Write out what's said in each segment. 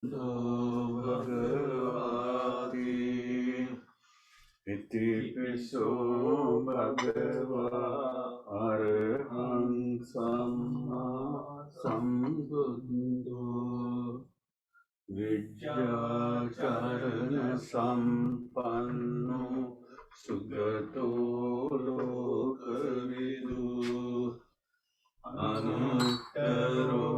Bhagavati Itipiso Bhagava Arahang Samma Sambuddho Vidyacharana Sampanno Sugato Lokavidu Anuttaro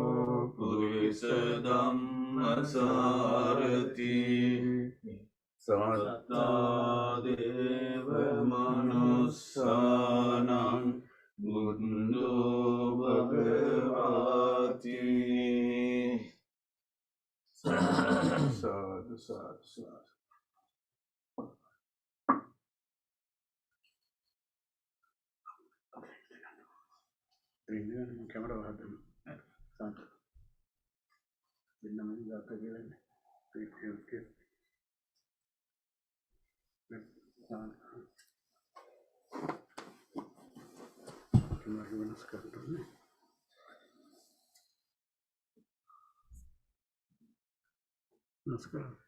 Purisadhammasarati Satta Deva Manussanam Buddho Bhagavati Sadhu, sadhu, sadhu, sadhu. Ini kamera ada. Sangat. Bina mana jatuh gila ni. Oke. Gimana sekarang ni? Sekarang.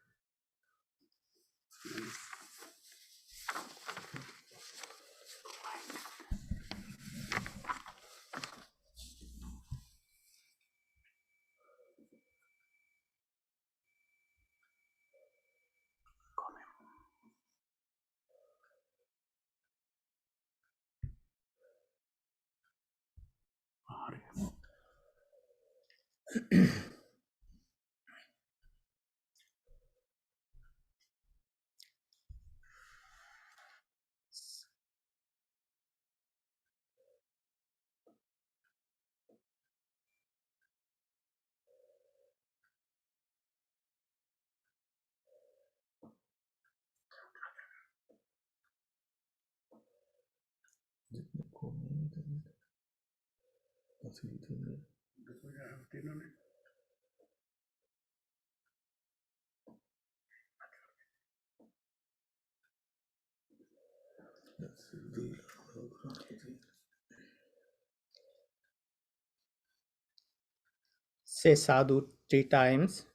Say sadhu 3 times,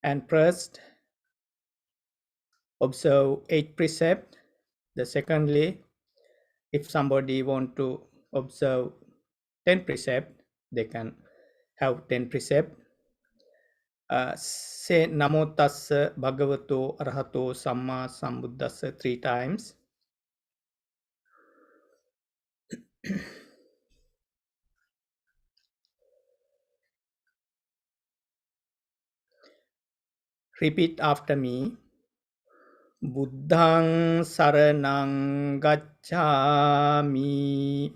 and first observe 8 precepts. The secondly, if somebody want to observe 10 precepts, they can have 10 precepts. Say namo tassa bhagavato arahato samma sambuddhassa 3 times. Repeat after me. Buddhang saranang gacchami.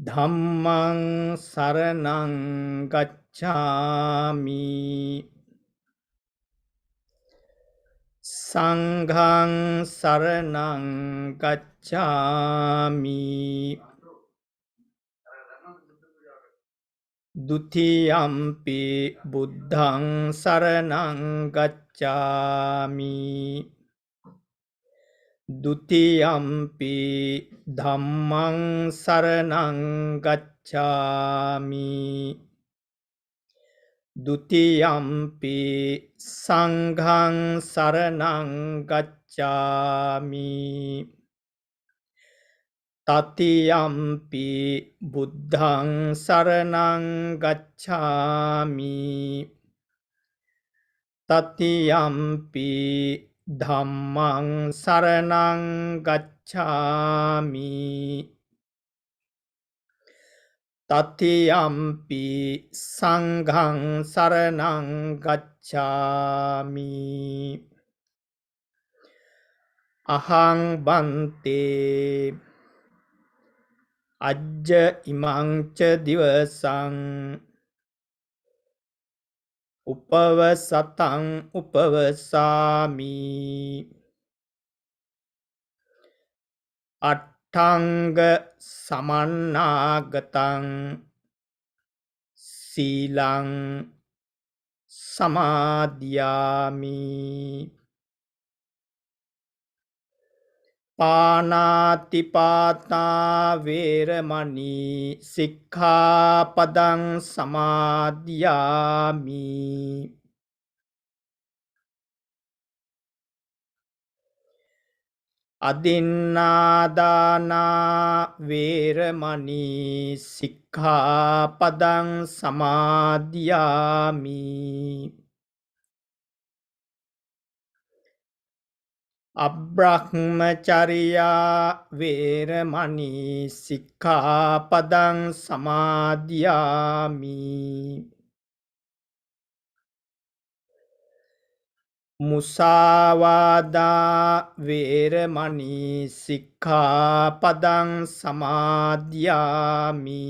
Dhammang saranang gacchami. Sanghang saranang gacchami. Dutiyampi buddhang saranang gacchami. Dutiyampi dhammang saranang gacchami. Dutiyampi sanghang saranang gacchami. Tatiyampi buddhang saranang gacchami. Tatiyampi dhammang saranang gacchami. Tatiyampi sanghang saranang gacchami. Ahang bante ajja imang ca divasang upavasatang upavasami. Attanga samannagatang silang samadhyami. පානාතිපාතා වේරමණී සික්ඛාපදං සමාදියාමි. අදින්නාදානා වේරමණී සික්ඛාපදං සමාදියාමි. අබ්‍රහ්මචරියා වේරමණී සික්ඛාපදං සමාදියාමි. මුසාවාදා වේරමණී සික්ඛාපදං සමාදියාමි.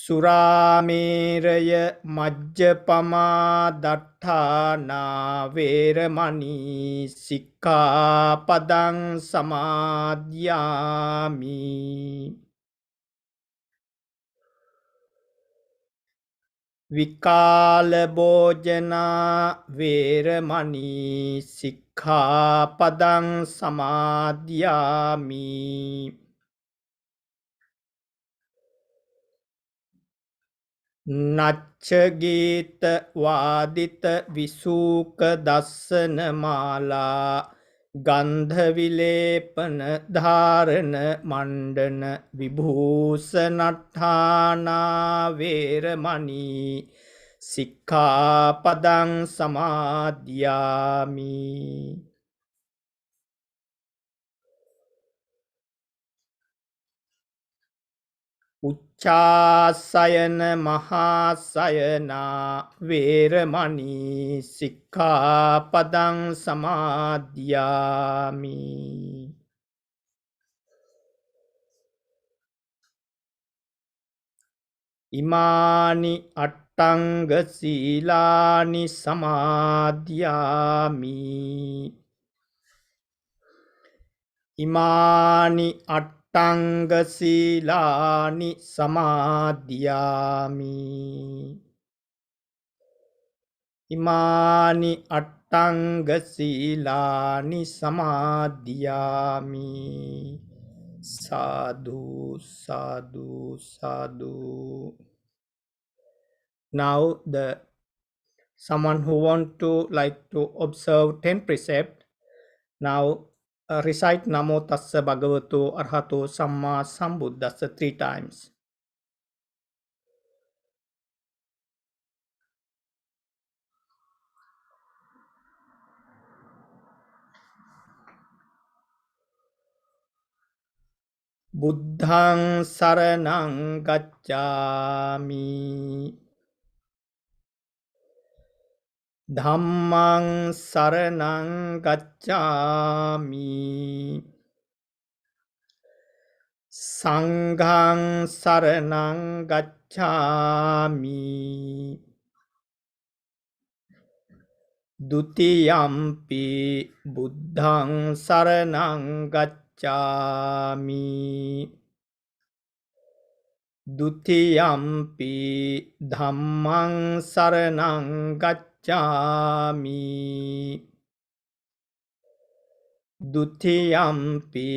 සුරාමේරය මජ්ජපමා දට්ඨානා වේරමණී සික්ඛාපදං සමාදියාමි. විකාල භෝජනා වේරමණී සික්ඛාපදං සමාදියාමි. නච්චගීත වාදිත විසූක දස්සන මාලා ගන්ධවිලේපන ධාරණ මණ්ඩන විභූෂණට්ඨානා වේරමණී සික්ඛාපදං සමාදියාමි. උච්චාසයන මහාසයනා වේරමණී සික්ඛාපදං සමාදියාමි. ඉමානි අට්ඨංග සීලානි සමාදියාමි. ඉමානි අට්ඨංග සීලානි සමාදියාමි. ඉමානි අට්ඨංග සීලානි සමාදියාමි. සාදු සාදු සාදු. Now the someone who want to like to observe 10 precepts, now recite Namo Tassa Bhagavato Arhato Samma Sambuddhassa 3 times. Buddhaṃ saraṇaṃ gacchāmi. Dhammaṃ saraṇaṃ gacchāmi. Saṅghāṃ saraṇaṃ gacchāmi. Dutiyampi buddhaṃ saraṇaṃ gacchāmi. Dutiyampi dhammaṃ saraṇaṃ gacchāmi. Dutiyampi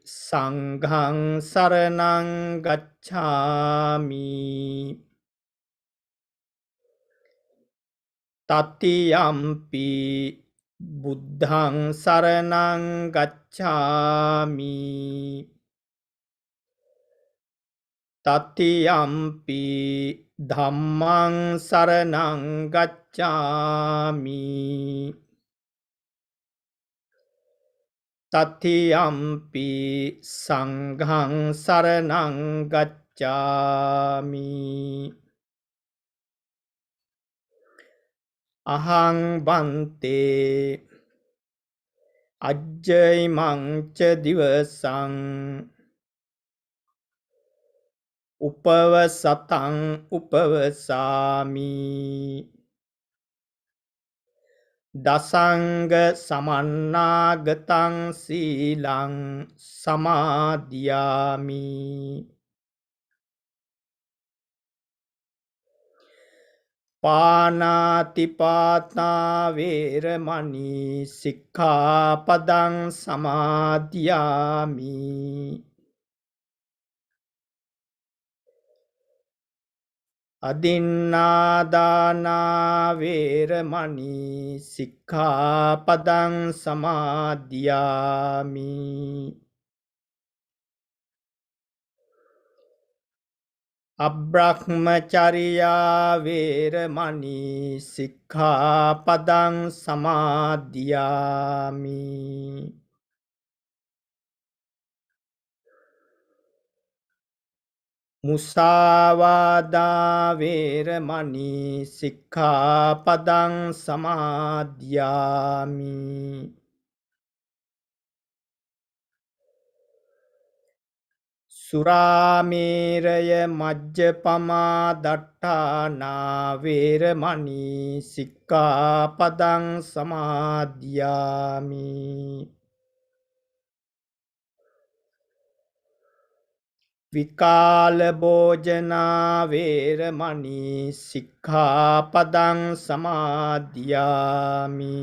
saṅghāṃ saraṇaṃ gacchāmi. Tatiyampi buddhaṃ saraṇaṃ gacchāmi. Tatiyampi dhammaṃ saraṇaṃ gacchāmi. Tatiyampi saṅghāṃ saraṇaṃ gacchāmi. Ahaṃ bante ajjaimaṃ ca divasaṃ upavasataṃ upavasāmi. Dasaṅga samannāgataṃ sīlaṃ samādiyāmi. පානාතිපාතා වේරමණී සික්ඛාපදං සමාදියාමි. අදින්නාදානා වේරමණී සික්ඛාපදං සමාදියාමි. අබ්‍රහ්මචරියා වේරමණී සික්ඛාපදං සමාදියාමි. මුසාවාදා වේරමණී සික්ඛාපදං සමාදියාමි. සුරාමේරය මජ්ජපමා දට්ඨානා වේරමණී සික්ඛාපදං සමාදියාමි. විකාල භෝජනා වේරමණී සික්ඛාපදං සමාදියාමි.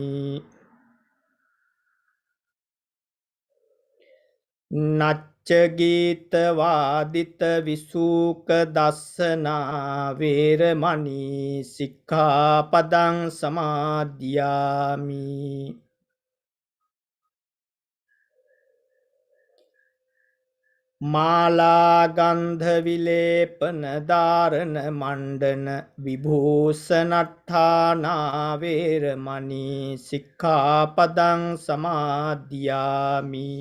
නච්ච ගීත වාදිත විසූක දස්සනා වේරමණී සික්ඛාපදං සමාදියාමි. මාලා ගන්ධ විලේපන ධාරණ මණ්ඩන විභූෂණට්ඨානා වේරමණී සික්ඛාපදං සමාදියාමි.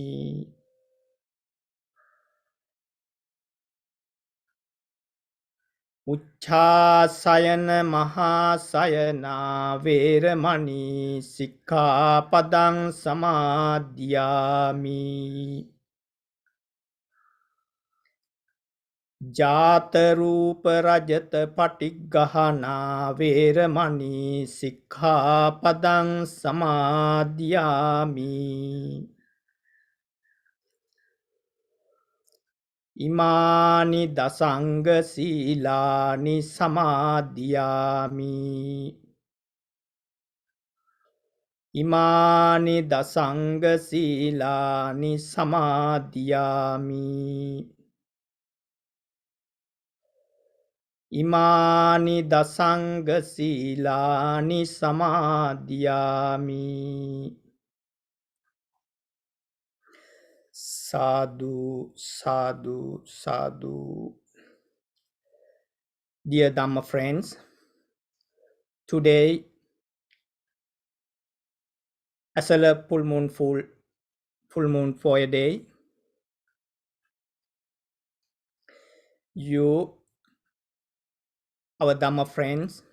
උච්ඡාසයන මහාසයනා වේරමණී සික්ඛාපදං සමාදියාමි. ජාත රූප රජත පටිග්ගහනා වේරමණී සික්ඛාපදං සමාදියාමි. ඉමානි දසංග සීලානි සමාදියාමි. ඉමානි දසංග සීලානි සමාදියාමි. ඉමානි දසංග සීලානි සමාදියාමි. සාදු සාදු සාදු. Dear Dhamma friends, today Esala full moon for a day. You, our Dhamma friends,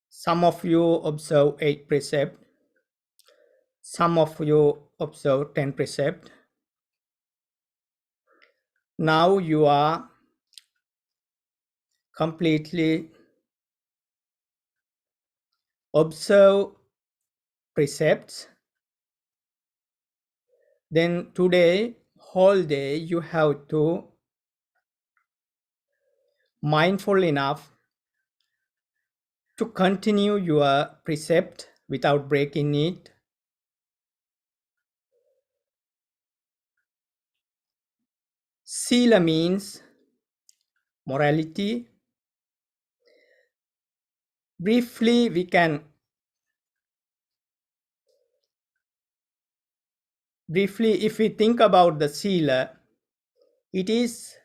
some of you observe 8 precepts, some of you observe 10 precepts. Now you are completely observe precepts. Then today, whole day, you have to mindful enough to continue your precept without breaking it. Sila means morality. Briefly, if we think about the sila, it is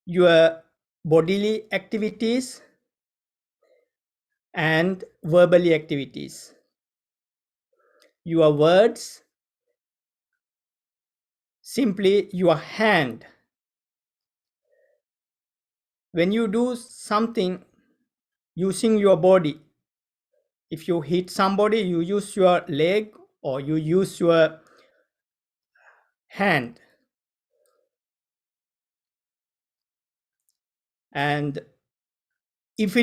your bodily activities and verbally activities. Your words, simply your hand. When you do something using your body, if you hit somebody, you use your leg or you use your hand. And if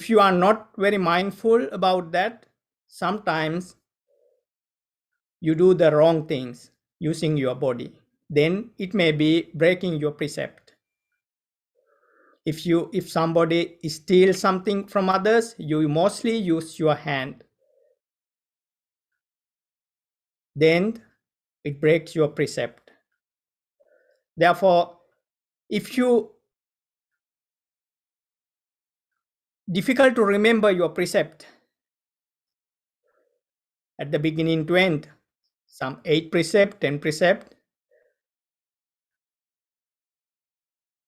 you are not very mindful about that, sometimes you do the wrong things using your body. Then it may be breaking your precept. If somebody steals something from others, you mostly use your hand. Then it breaks your precept. Therefore, if you difficult to remember your precept at the beginning to end, some 8 precept, 10 precept,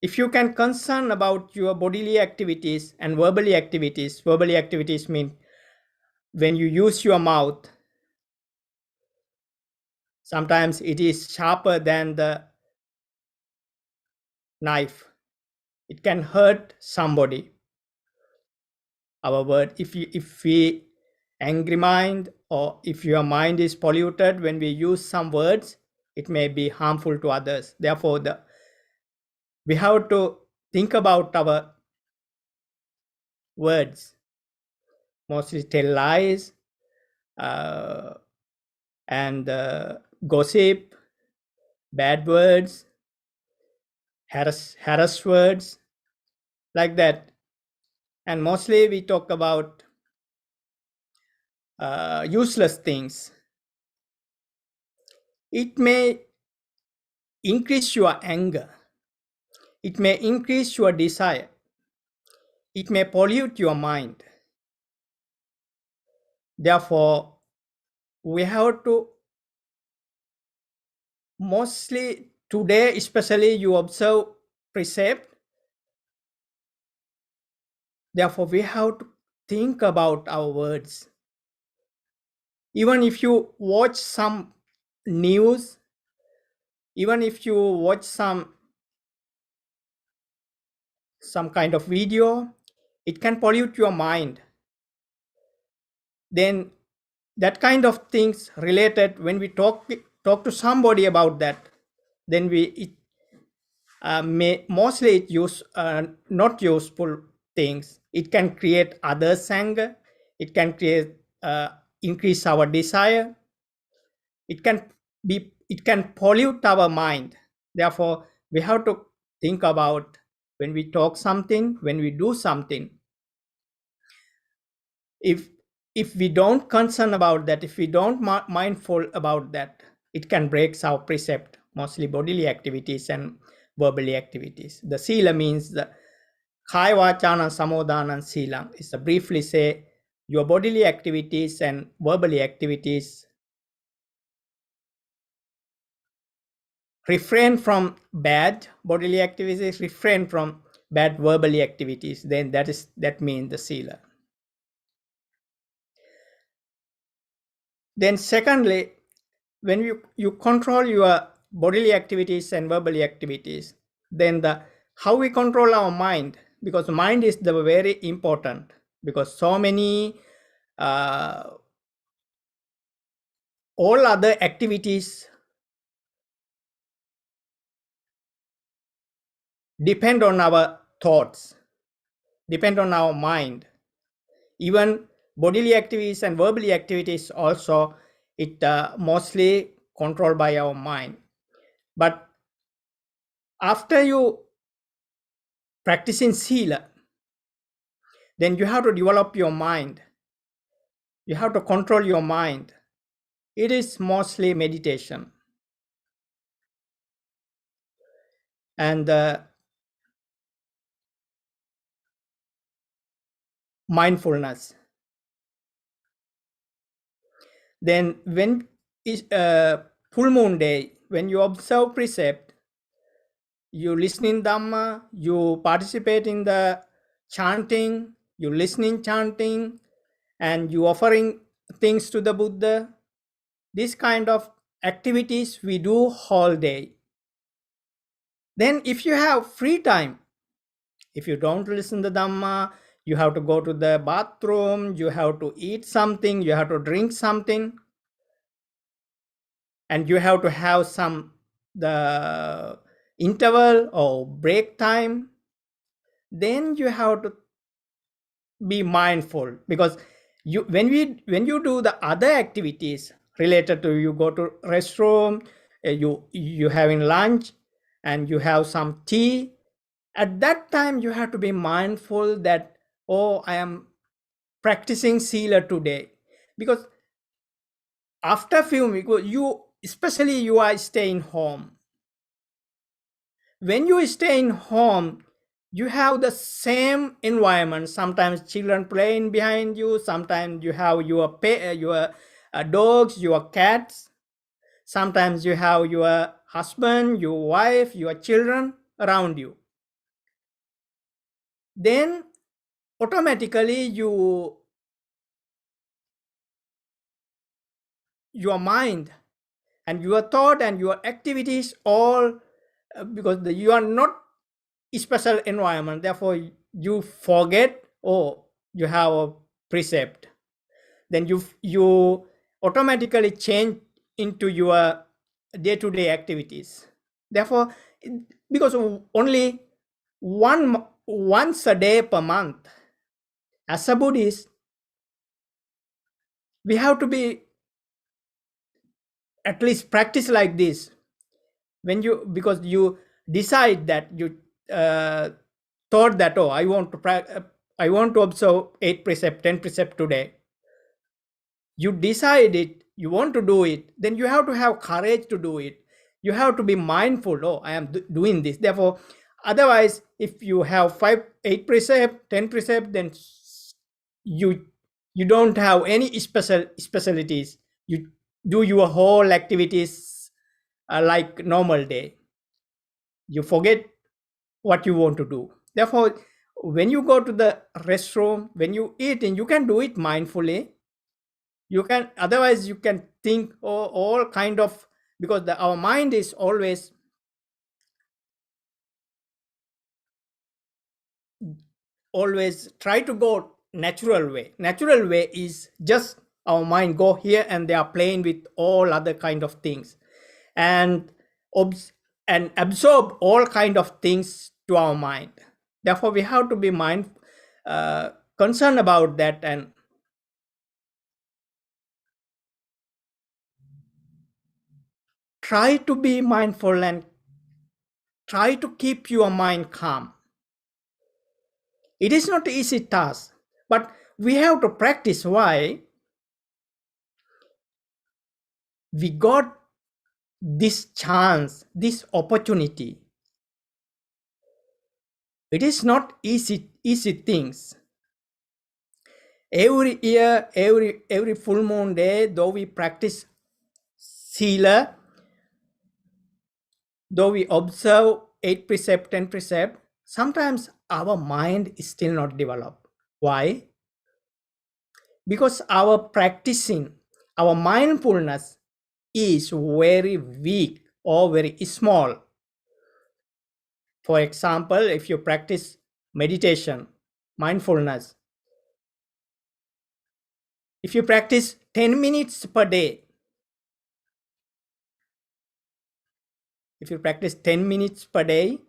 if you can concern about your bodily activities and verbally activities mean when you use your mouth, sometimes it is sharper than the knife. It can hurt somebody. Our word, if we angry mind, or if your mind is polluted, when we use some words, it may be harmful to others. Therefore, we have to think about our words. Mostly tell lies and gossip, bad words, harass words, like that. And mostly we talk about useless things. It may increase your anger. It may increase your desire. It may pollute your mind. Therefore, we have to mostly today, especially you observe precept. Therefore, we have to think about our words. Even if you watch some news, even if you watch some kind of video, it can pollute your mind. Then that kind of things related, when we talk to somebody about that, then may mostly it use not useful things. It can create others anger. It can create increase our desire. It can pollute our mind. Therefore, we have to think about when we talk something, when we do something. If we don't concern about that, if we don't mindful about that, it can break our precept, mostly bodily activities and verbally activities. The sila means the kaya vachana samodhanam silam. Is to briefly say your bodily activities and verbally activities. Refrain from bad bodily activities, refrain from bad verbally activities, then that means the sila. Then secondly, when you control your bodily activities and verbally activities, then how we control our mind, because mind is the very important, because so many all other activities depend on our thoughts, depend on our mind. Even bodily activities and verbally activities also, it mostly controlled by our mind. But after you practicing sila, then you have to develop your mind. You have to control your mind. It is mostly meditation. And mindfulness. Then when is full moon day, when you observe precept, you listen in Dhamma, you participate in the chanting, you listening chanting, and you offering things to the Buddha. This kind of activities we do whole day. Then if you have free time, if you don't listen to Dhamma, you have to go to the bathroom, you have to eat something, you have to drink something, and you have to have some the interval or break time, then you have to be mindful, because when you do the other activities related to, you go to restroom, you having lunch and you have some tea, At that time, you have to be mindful that, oh, I am practicing Sila today. Because after few weeks, you, especially you are staying home. When you stay in home, you have the same environment. Sometimes children playing behind you. Sometimes you have your dogs, your cats. Sometimes you have your husband, your wife, your children around you. Then automatically your mind and your thought and your activities all, because you are not special environment, therefore you forget, oh, you have a precept. Then you automatically change into your day-to-day activities. Therefore, because only once a day per month, as a Buddhist, we have to be at least practice like this. When you, because you decide that you thought that, oh, I want to observe 8 precept, 10 precept today. You decide it, you want to do it, then you have to have courage to do it. You have to be mindful, oh, I am doing this. Therefore, otherwise, if you have 5, 8 precept, 10 precept, then you don't have any specialties. You do your whole activities like normal day. You forget what you want to do. Therefore, when you go to the restroom, when you eat, and you can do it mindfully. You can, otherwise you can think, oh, all kind of, because our mind is always try to go natural way. Natural way is just our mind go here and they are playing with all other kind of things, and and absorb all kind of things to our mind. Therefore, we have to be concerned about that, and try to be mindful and try to keep your mind calm. It is not an easy task, but we have to practice. Why? We got this chance, this opportunity. It is not easy things. Every year, every full moon day, though we practice Sila, though we observe 8 precept, 10 precept, sometimes our mind is still not developed. Why? Because our practicing, our mindfulness is very weak or very small. For example, if you practice meditation, mindfulness, if you practice 10 minutes per day, if you practice 10 minutes per day,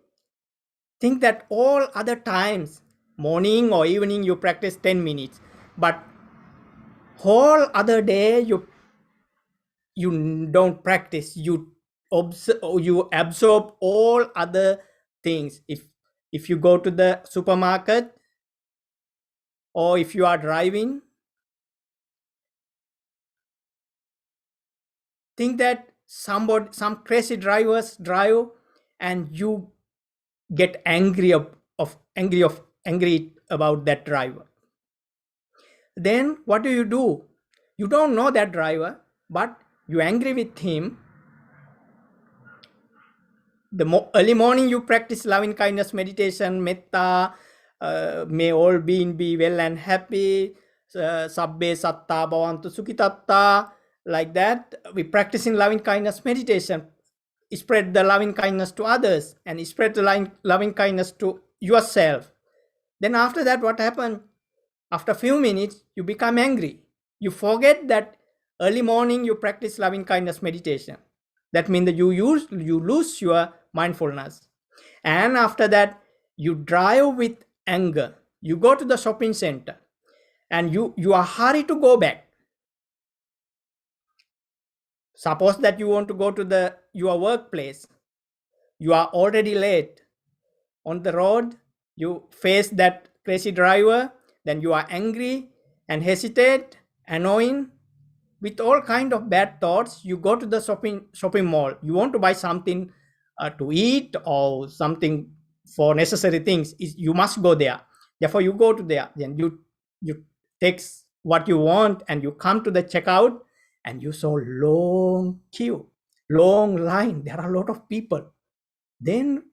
think that all other times, morning or evening, you practice 10 minutes, but whole other day you don't practice. You absorb all other things. If you go to the supermarket, or if you are driving, think that some crazy drivers drive, and you get angry about that driver. Then what do? You don't know that driver, but you angry with him. Early morning you practice loving kindness meditation, metta, may all being be well and happy, sabbe satta bhavantu sukhitatta, like that. We practicing loving kindness meditation, spread the loving kindness to others and spread the loving kindness to yourself. Then after that, what happened? After few minutes, you become angry. You forget that early morning you practice loving kindness meditation. That means that you lose your mindfulness. And after that, you drive with anger. You go to the shopping center and you are hurry to go back. Suppose that you want to go to your workplace. You are already late. on the road, you face that crazy driver, then you are angry and hesitate, annoying, with all kind of bad thoughts. You go to the shopping mall, you want to buy something to eat or something for necessary things, you must go there. Therefore you go to there, then you take what you want, and you come to the checkout, and you saw long queue, long line, there are a lot of people. Then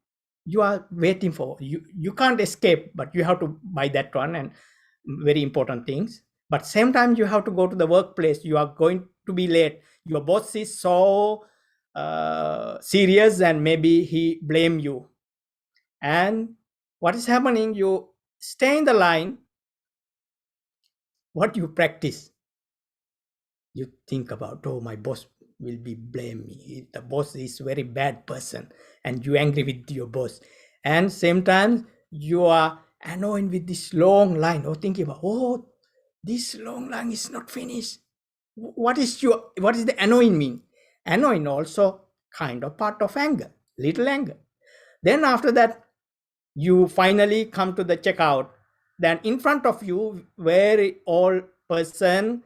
you are waiting for, you can't escape, but you have to buy that one, and very important things. But same time you have to go to the workplace, you are going to be late, your boss is so serious, and maybe he blame you. And what is happening, you stay in the line. What you practice, you think about, oh, my boss will be blame me, the boss is very bad person, and you angry with your boss. And same time you are annoyed with this long line, or thinking about, oh, this long line is not finished. What is the annoying mean? Annoying also kind of part of anger, little anger. Then after that, you finally come to the checkout. Then in front of you, very old person,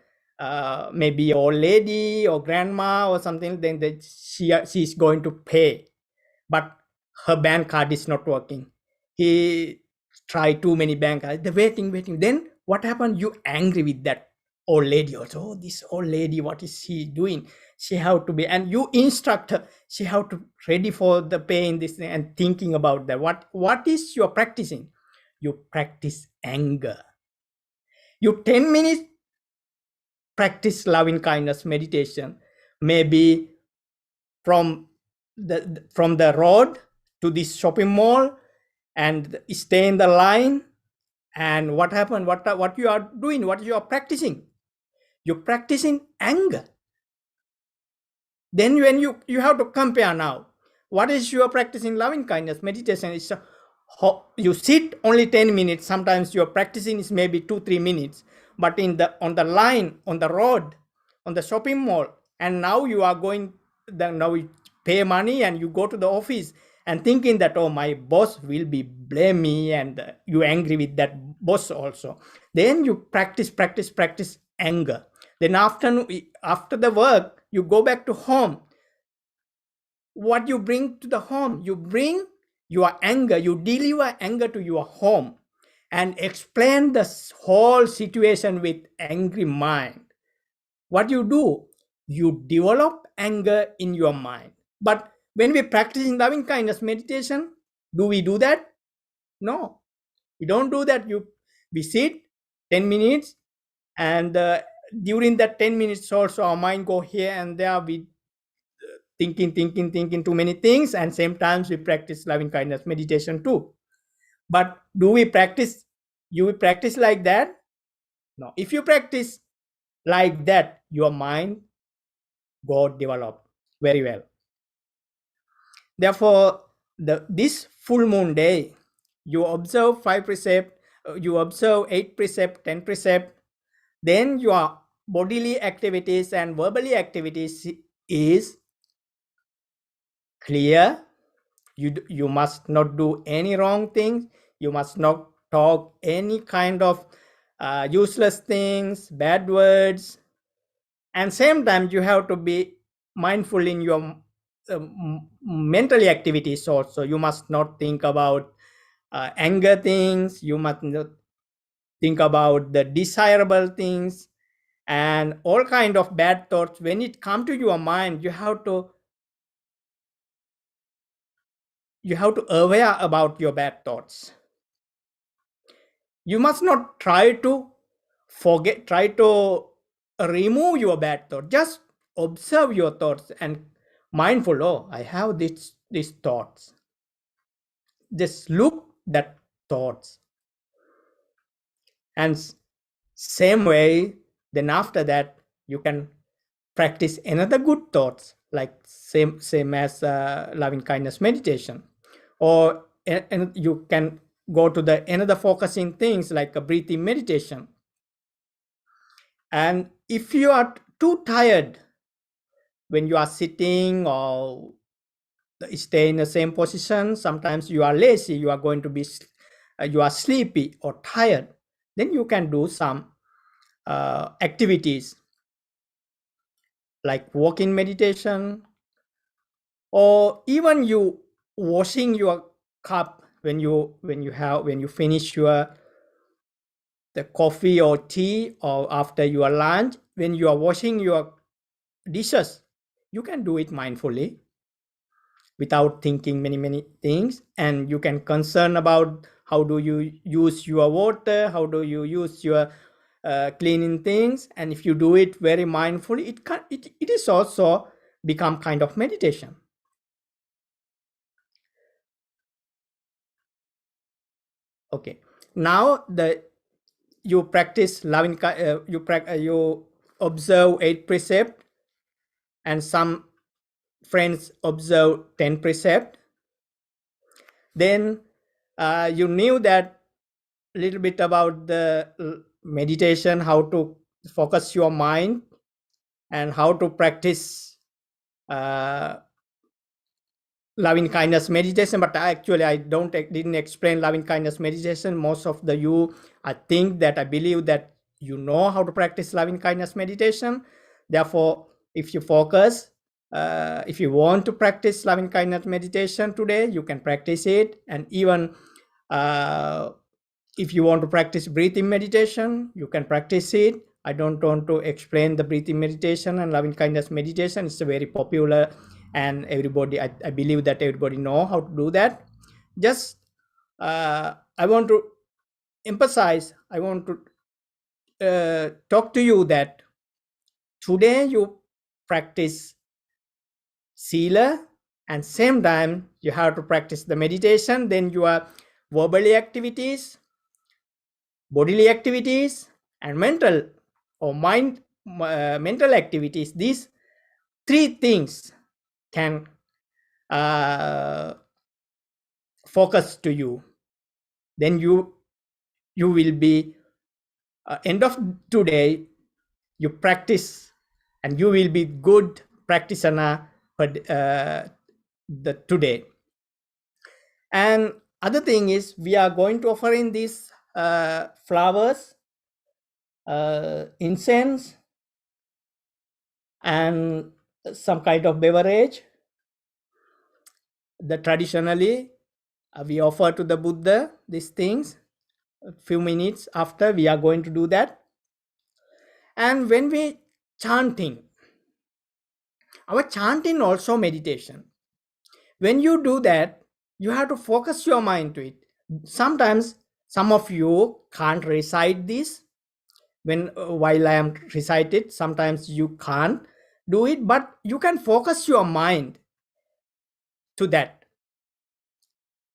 maybe old lady or grandma or something, then she's going to pay, but her bank card is not working. He tried too many bank cards, the waiting. Then what happened, you angry with that old lady also. Oh, this old lady, what is she doing? She have to be, and you instruct her, she have to ready for the pay in this thing, and thinking about that. What is you are practicing? You practice anger. You 10 minutes practice loving kindness meditation, maybe from the road to this shopping mall, and stay in the line. And what happened, what you are doing, what you are practicing, you're practicing anger. Then when you have to compare now, what is you are practicing loving kindness meditation is you sit only 10 minutes, sometimes your practicing is maybe 2-3 minutes, but on the line, on the road, on the shopping mall, and now you are going, then now you pay money and you go to the office, and thinking that, oh, my boss will be blame me, and you angry with that boss also. Then you practice anger. Then after the work, you go back to home. What you bring to the home, you bring your anger, you deliver anger to your home, and explain the whole situation with angry mind. What you do, you develop anger in your mind. But when we practicing loving kindness meditation, do we do that? No, we don't do that. We sit 10 minutes, and during that 10 minutes also our mind go here and there, we thinking too many things, and same times we practice loving kindness meditation too. But do we practice, you will practice like that? No. If you practice like that, your mind go develop very well. Therefore, this full moon day, you observe 5 precept, you observe 8 precept, 10 precept, then your bodily activities and verbally activities is clear. You must not do any wrong things, you must not talk any kind of useless things, bad words, and same time you have to be mindful in your mentally activities also. You must not think about anger things, you must not think about the desirable things, and all kind of bad thoughts. When it come to your mind, you have to aware about your bad thoughts. You must not try to remove your bad thought. Just observe your thoughts and mindful, oh, I have these thoughts. Just look that thoughts. And same way, then after that, you can practice another good thoughts, like same as loving kindness meditation. Or and you can go to the another focusing things like a breathing meditation. And if you are too tired when you are sitting or stay in the same position. Sometimes you are lazy, you are going to be you are sleepy or tired, then you can do some activities like walking meditation, or even you washing your cup when you finish your the coffee or tea, or after your lunch, when you are washing your dishes, you can do it mindfully without thinking many things, and you can concern about how do you use your water, how do you use your cleaning things. And if you do it very mindfully, it is also become kind of meditation. Okay, now you practice loving you observe 8 precept, and some friends observe 10 precept. Then you knew that little bit about the meditation, how to focus your mind and how to practice uh, loving kindness meditation. But actually I didn't explain loving kindness meditation. Most of you, I believe that you know how to practice loving kindness meditation. Therefore, if you focus, if you want to practice loving kindness meditation today, you can practice it. And even uh, if you want to practice breathing meditation, you can practice it. I don't want to explain the breathing meditation and loving kindness meditation. It's a very popular, and everybody, I believe that everybody know how to do that. Just I want to emphasize, I want to talk to you that today you practice sila, and same time you have to practice the meditation. Then your verbally activities, bodily activities, and mental or mental activities, these three things can focus to you. Then you will be end of today, you practice, and you will be good practitioner for the today. And other thing is, we are going to offer in these flowers, incense, and some kind of beverage. The traditionally we offer to the Buddha these things. A few minutes after, we are going to do that. And when we chanting, our chanting also meditation. When you do that, you have to focus your mind to it. Sometimes some of you can't recite this when while I am recited. Sometimes you can't do it, but you can focus your mind to that.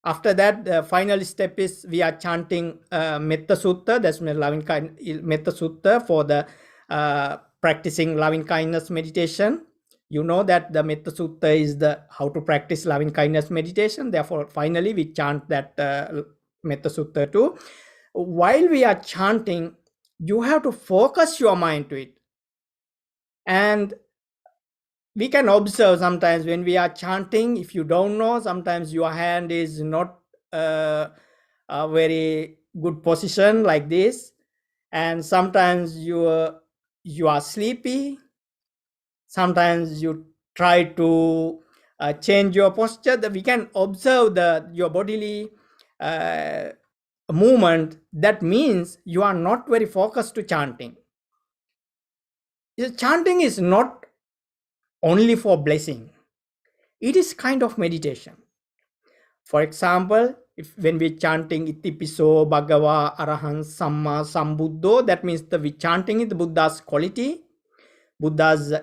After that, the final step is we are chanting Metta Sutta. That's loving kind Metta Sutta for the practicing loving kindness meditation. You know that the Metta Sutta is the how to practice loving kindness meditation. Therefore, finally we chant that Metta Sutta too. While we are chanting, you have to focus your mind to it. And we can observe sometimes when we are chanting, if you don't know, sometimes your hand is not a very good position like this, and sometimes you are sleepy, sometimes you try to change your posture. That we can observe your bodily movement. That means you are not very focused to chanting. Chanting is not only for blessing, it is kind of meditation. For example, if when we chanting Itipiso Bhagava Arahan Samma Sambuddho, that means we chanting is the Buddha's quality, Buddha's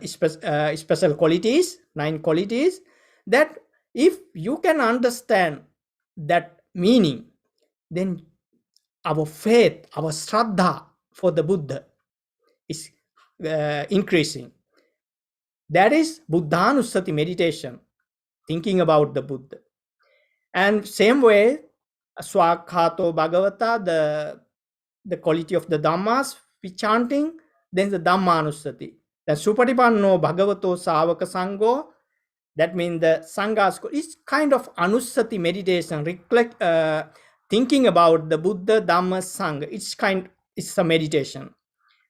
special qualities, 9 qualities. That if you can understand that meaning, then our faith, our Shraddha for the Buddha is increasing. That is Buddhanussati meditation, thinking about the Buddha. And same way, Swakhato Bhagavata, the quality of the Dhammas, we chanting, then the Dhammanusati. Then Supatipanno Bhagavato Savaka Sangho, That means the Sanghas, it's kind of Anusati meditation, thinking about the Buddha, Dhamma, Sangha. It's a meditation.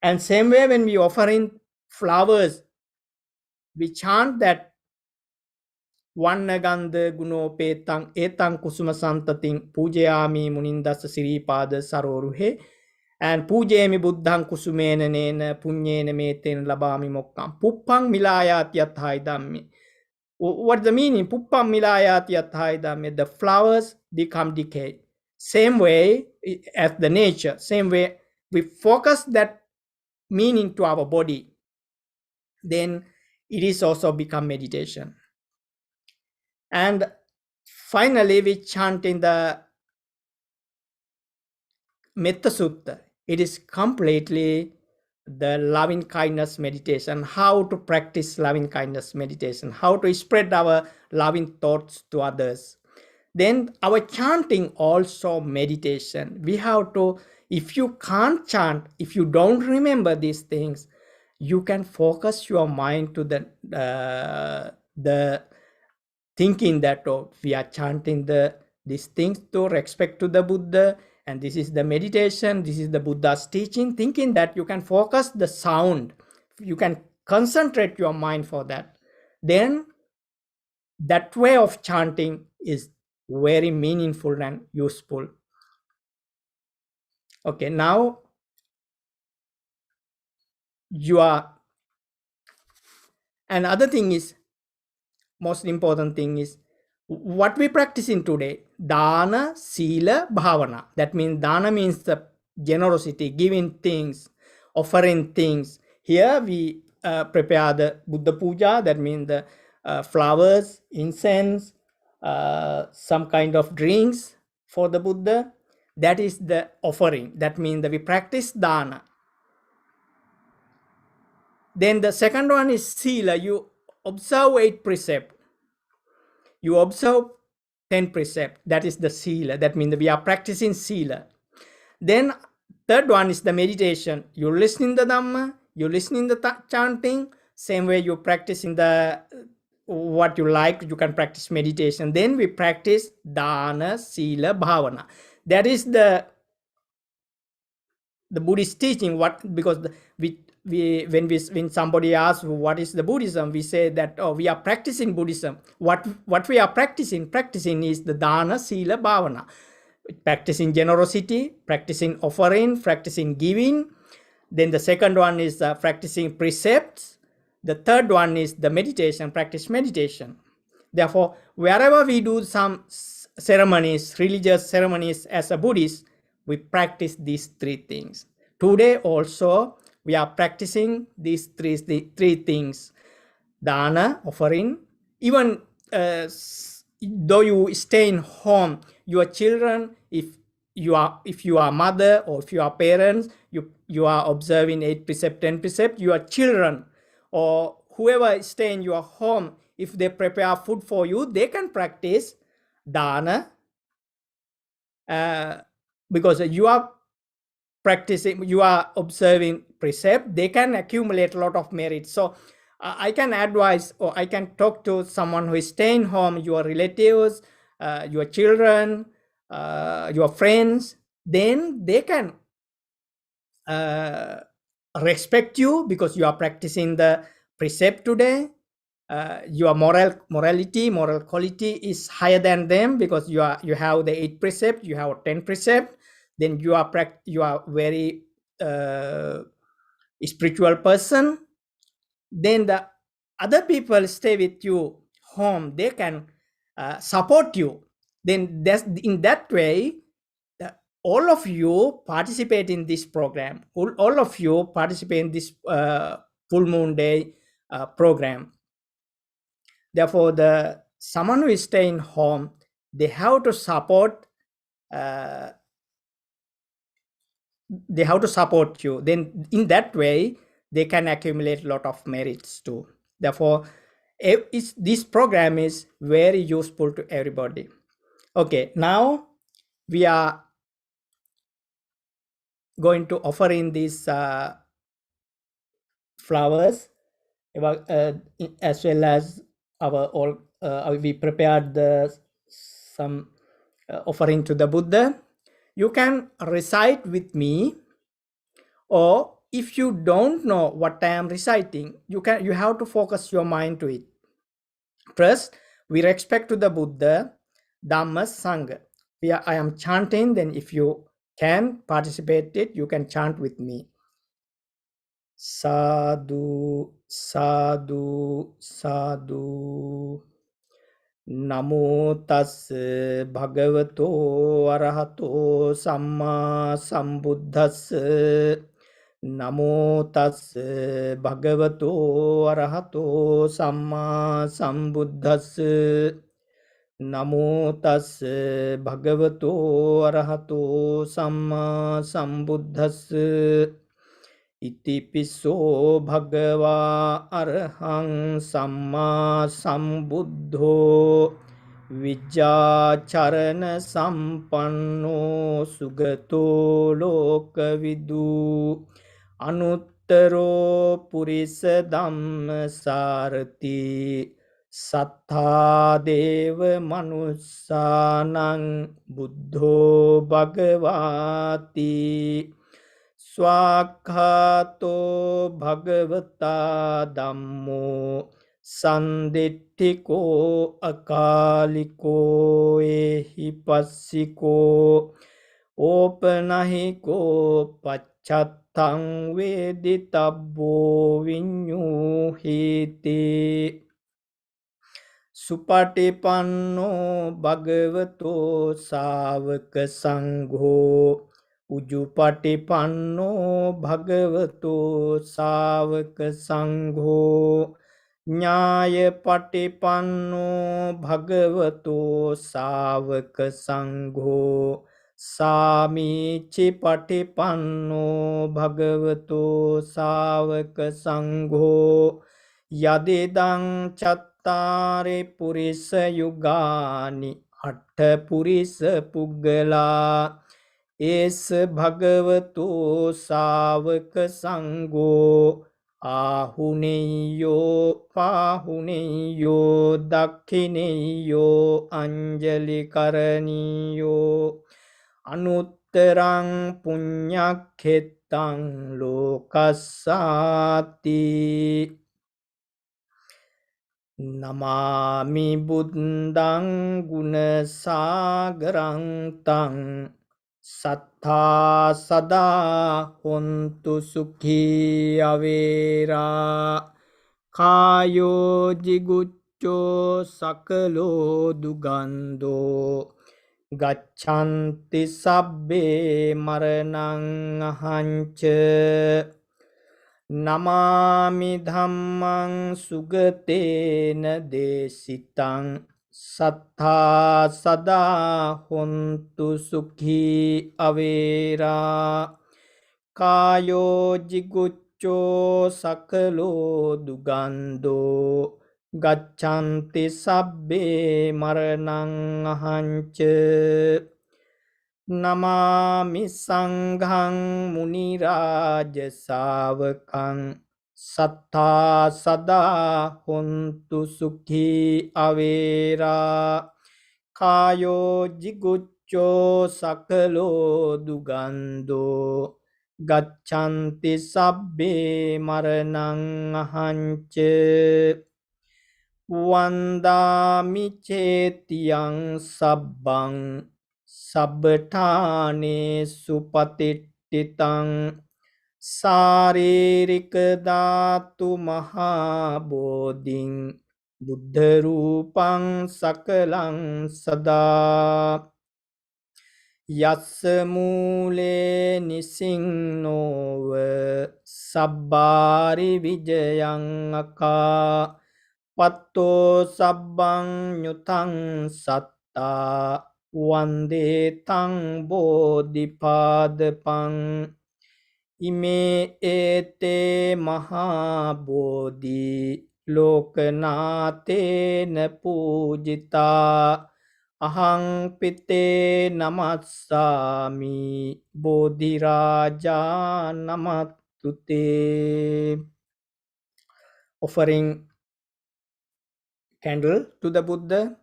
And same way when we offer in flowers, we chant that Vannagandha gunopetang etang kusuma santating pujayami munindasa siripada saroruhe and pujayami buddhang kusumena nena punyena meten labami mokkam puppang milayat yathai dhammi. What's the meaning? Puppam milayat yathai dhammi. The flowers become decayed. Same way as the nature, same way we focus that meaning to our body, then it is also become meditation. And finally, we chant in the Metta Sutta. It is completely the loving kindness meditation, how to practice loving kindness meditation, how to spread our loving thoughts to others. Then our chanting also meditation. We have to, if you can't chant, if you don't remember these things, you can focus your mind to the thinking that we are chanting these things to respect to the Buddha, and this is the meditation, this is the Buddha's teaching, thinking that you can focus the sound, you can concentrate your mind for that. Then that way of chanting is very meaningful and useful. Okay, now you are, another thing is, most important thing is what we practice in today, dana, sila, bhavana. That means dana means the generosity, giving things, offering things. Here we prepare the Buddha Puja, that means the flowers, incense, some kind of drinks for the Buddha. That is the offering. That means that we practice dana. Then the second one is sila. You observe 8 precepts. You observe 10 precepts. That is the sila. That means we are practicing sila. Then third one is the meditation. You listening the Dhamma, you listening the chanting. Same way you practice in the what you like, you can practice meditation. Then we practice dana, sila, bhavana. That is the Buddhist teaching. What, because when somebody asks what is the Buddhism, we say that we are practicing Buddhism. What we are practicing is the dana, sila, bhavana. Practicing generosity, practicing offering, practicing giving. Then the second one is practicing precepts. The third one is the meditation, practice meditation. Therefore, wherever we do some ceremonies, religious ceremonies as a Buddhist, we practice these 3 things. Today also, we are practicing these three things. Dana, offering. Even though you stay in home, your children, if you are mother or if you are parents, you are observing 8 precept, 10 precept, your children or whoever stay in your home, if they prepare food for you, they can practice dana, because you are practicing, you are observing precept, they can accumulate a lot of merit. So I can advise, or I can talk to someone who is staying home, your relatives, your children, your friends, then they can respect you because you are practicing the precept today. Your moral quality is higher than them because you have the 8 precept, you have 10 precept. Then you are very spiritual person. Then the other people stay with you home, they can support you. Then that's in that way, all of you participate in this program, all of you participate in this full moon day program. Therefore, the someone who is staying home, they have to support you. Then in that way, they can accumulate a lot of merits too. Therefore, this program is very useful to everybody. Okay, now we are going to offer in these flowers, as well as we prepared some offering to the Buddha. You can recite with me, or if you don't know what I am reciting, you have to focus your mind to it. First, we respect to the Buddha, Dhamma, Sangha. I am chanting, then if you can participate it, you can chant with me. Sadhu, sadhu, sadhu. Namo tassa bhagavato arahato samma sambuddhassa. Namo tassa bhagavato arahato samma sambuddhassa. Namo tassa bhagavato arahato samma sambuddhassa. Itipiso bhagava arhang samma sambuddho vijjacharana sampanno sugato lokavidu anuttaro purisa dhamma sarati sattha deva manussanang buddho bhagavati Swakhato bhagavata dhammo sanditthiko akaliko ehipassiko opanahiko paccattang veditabbo vinyuhiti Supatipanno bhagavato savaka sangho Ujupatipanno bhagavato savaka sangho Nyayapatipanno bhagavato savaka sangho Samichipatipanno bhagavato savaka sangho Yadidang chattare purisa yugani atta purisa puggala Es bhagavato savaka sangho Ahuneyo pahuneyo dakhineyo anjali karaniyo Anutterang punyakhetang lokassati Namami buddhang gunasagarang tang Sattha sada hontu sukhi avera Kayo jiguccho sakalo dugando Gacchanti sabbe maranang ahancha Namami dhammang sugatena desitang Sattha sada hontu sukhi avera Kayo jiguccho sakalo dugando Gacchanti sabbe maranang ahancha Namami sanghang muniraja savakang Sattha sada hontu sukhi avera Kayo jiguccho sakalo dugando Gacchanti sabbe maranang ahancha Vandami cetiyang sabbang Sabbatane supatittitang Saririka dhatu mahabodhing Buddha rupang sakalang sada Yassa mule nisingnova Sabbari vijayang aka Patto sabbang nyutang satta Vande tang bodhipadapang Ime ete mahabodhi Lokanate na pujita Ahang pite namassami Bodhiraja namatute Offering candle to the Buddha.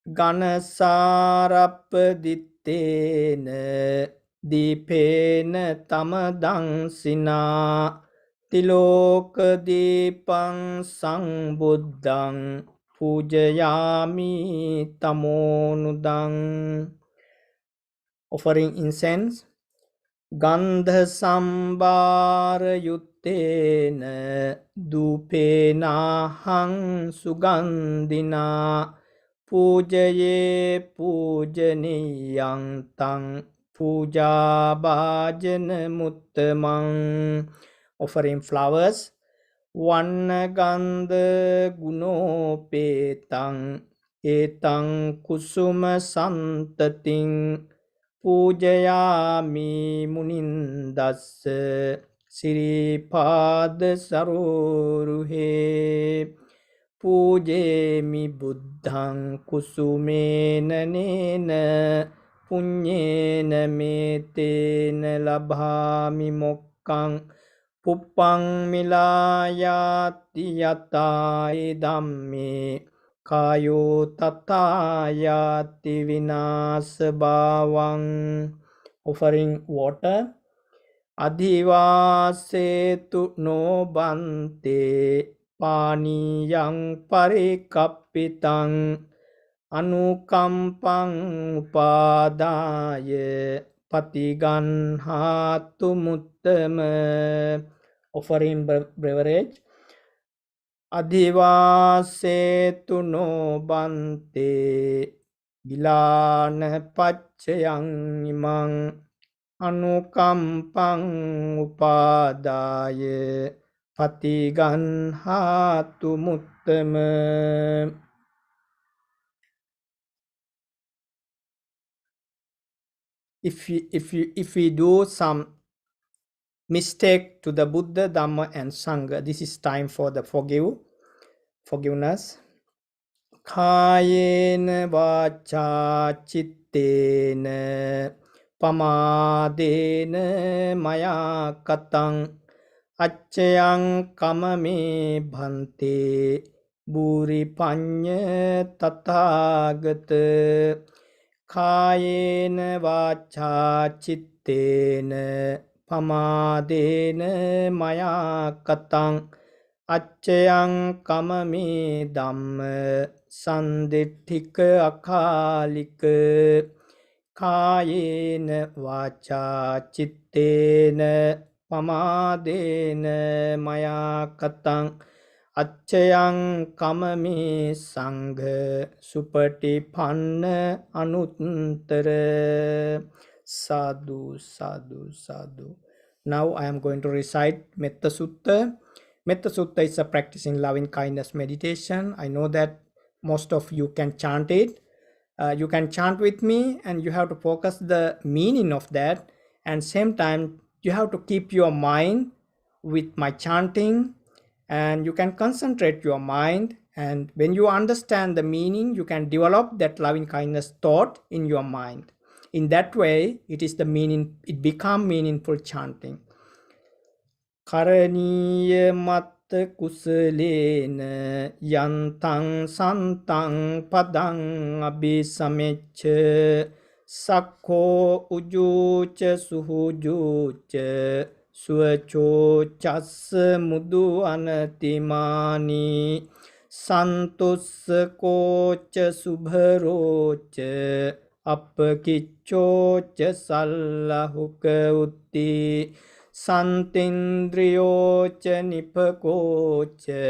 Ganasarappadittena dipena tamadangsina tiloka dipang sambuddhang pujayami tamonudang. Offering incense. Gandha sambara yuttena dupena hang sugandhina pujaye pujaniyang tang puja bhajana muttamang. Offering flowers. Vanna gandha gunopetang etang kusuma santating pujayami munindassa siripada saroruhe pujemi buddhang kusumena nena punyena metena labhami mokkang puppang milayati yatai dhamme kayo tatayati vinasa bhavang. Offering water. Adhivasetu no bante paniyang parikappitang anukampang upadaya patiganhatu muttama. Offering beverage. Adhivasetu no bante gilana paccayang imang anukampang upadaya patiganhatu muttama. If we do some mistake to the Buddha, Dhamma and Sangha, this is time for the forgiveness. Kayena vacha chittena pamadena maya katang acchayang kamame bhante buri panya tathagata. Kayena vacha chittena pamadena maya katang acchayang kamame dhamma sanditthika akhalika. Kayena vacha chittena pamadena maya katang acchayang kamame sangha supatipanna anuttara. Sadhu, sadhu, sadhu. Now I am going to recite Metta Sutta. Metta Sutta is a practicing loving kindness meditation. I know that most of you can chant it. You can chant with me, and you have to focus the meaning of that, and same time you have to keep your mind with my chanting, and you can concentrate your mind, and when you understand the meaning you can develop that loving kindness thought in your mind. In that way it become meaningful chanting. Karaniya matta kusalena yantang santang padang abhisameccha sakho ujucha suhujucha suacho chassa mudu anatimani santussa kocha subharocha appakiccocha sallahuka utti Santindriyocha nipakocha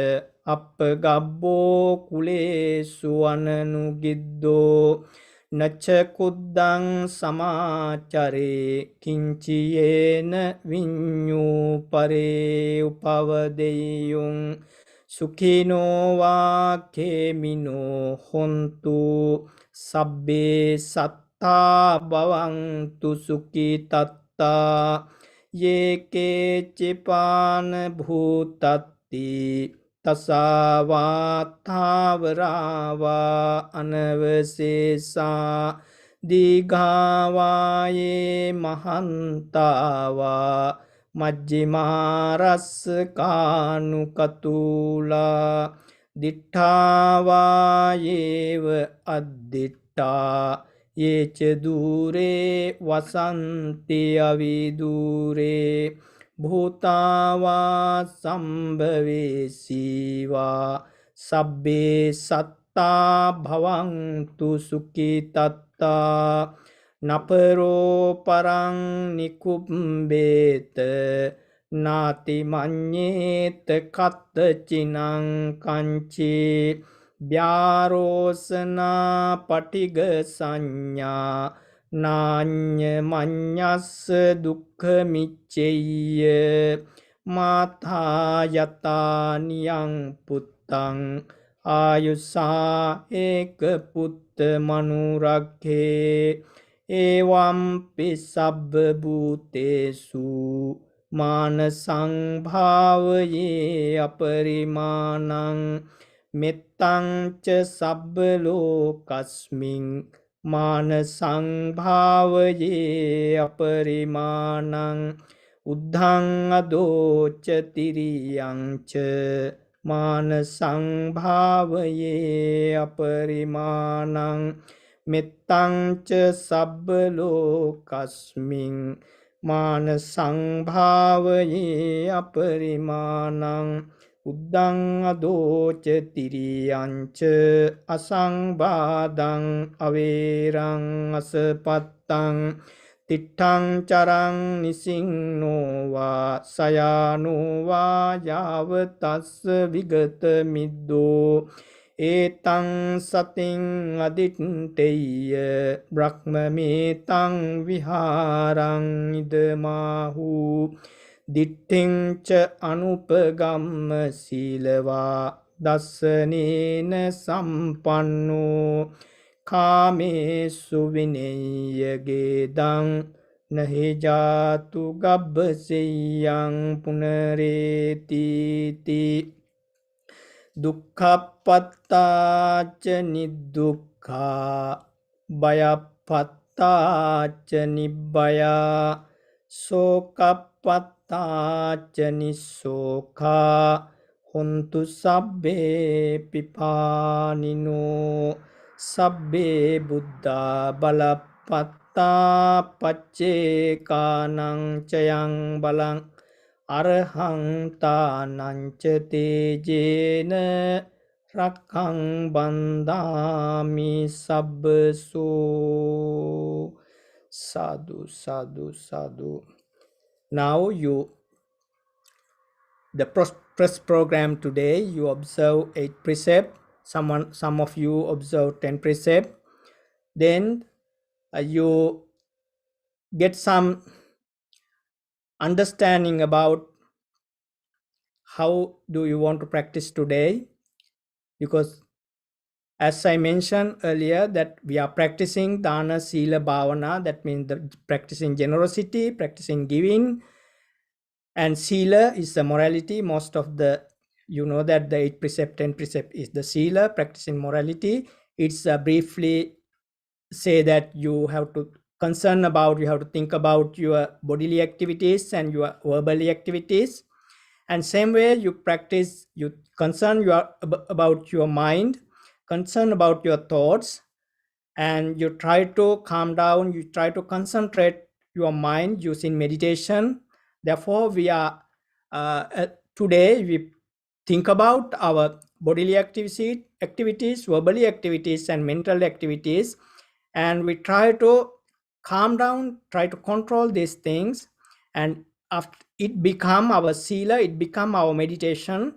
appagabbo kulesu ananugiddo nacha kuddang samachare kinciyena vinyu pare upavadeyung sukhino va kemino hontu sabbe satta bhavantu sukhitatta Yeke cipana bhutatti tasavatthavarava anavasesa digavaye mahantava majjimaraskanukatula දිට්ඨාවායේව අද්දිට්ඨා යේච දූරේ වසන්ති අවිදූරේ භූතාවා සම්භවේසීවා සබ්බේ සත්තා භවන්තු සුඛිතත්තා නපරෝ පරං නිකුම්බේත නාති මඤ්ඤේත කත්තචිනං කංචේ ව්‍යාරෝසනා පටිග සංඥා නාඤ්ඤ මඤ්ඤස්ස දුක්ඛ මිච්ඡෙය්‍ය මාතා යතානියං පුත්තං ආයුසා ඒක පුත්ත මනුරක්ඛේ එවම්පි සබ්බ භූතේසු මාන සංභාවයේ අපරිමාණං මෙත්තං ච සබ්බ ලෝකස්මින් මාන සංභාවයේ අපරිමාණං උද්ධං අදෝච තිරියං ච මාන සංභාවයේ අපරිමාණං මෙත්තං ච සබ්බ ලෝකස්මින් මාන සංභාවයේ අපරිමාණං උද්ධං අදෝච තිරියංච අසංබාධං අවේරං අසපත්තං තිට්ඨං චරං නිසින්නෝවා සයානෝවා යාව තස්ස විගත මිද්දෝ ඒතං සතින් අදිට්ඨෙය්‍ය බ්‍රහ්මමේතං විහාරං ඉදමාහු දිට්ඨිං ච අනුපගම්ම සීලවා දස්සනේන සම්පන්නෝ කාමේසු විනේයගේ දං නහි ජාතු ගබ්බසෙය්‍යං පුනරේතිති දුක්ඛප්පත්තාච නිදුක්ඛා භයප්පත්තාච නිබ්බයා සෝකප්පත්තාච නිස්සෝකා හොන්තු සබ්බේ පිපානිනෝ සබ්බේ බුද්ධා බලප්පත්තා පච්චේකානං චයං බලං අරහං තානංච තේජේන රක්ඛං බන්දාමි සබ්බසෝ sadhu sadhu sadhu. Now the first program today you observe 8 precepts. Some of you observe 10 precepts. Then you get some understanding about how do you want to practice today, because as I mentioned earlier that we are practicing dana sila bhavana, that means practicing generosity, practicing giving, and sila is the morality. Most of the you know that the 8 precept 10 precept is the sila, practicing morality. It's briefly say that you have to concern about, you have to think about your bodily activities and your verbally activities, and same way you practice, you concern about your mind, concern about your thoughts, and you try to calm down, you try to concentrate your mind using meditation. Therefore we are today we think about our bodily activities, verbally activities, and mental activities, and we try to calm down, try to control these things, and after it become our sila, it become our meditation.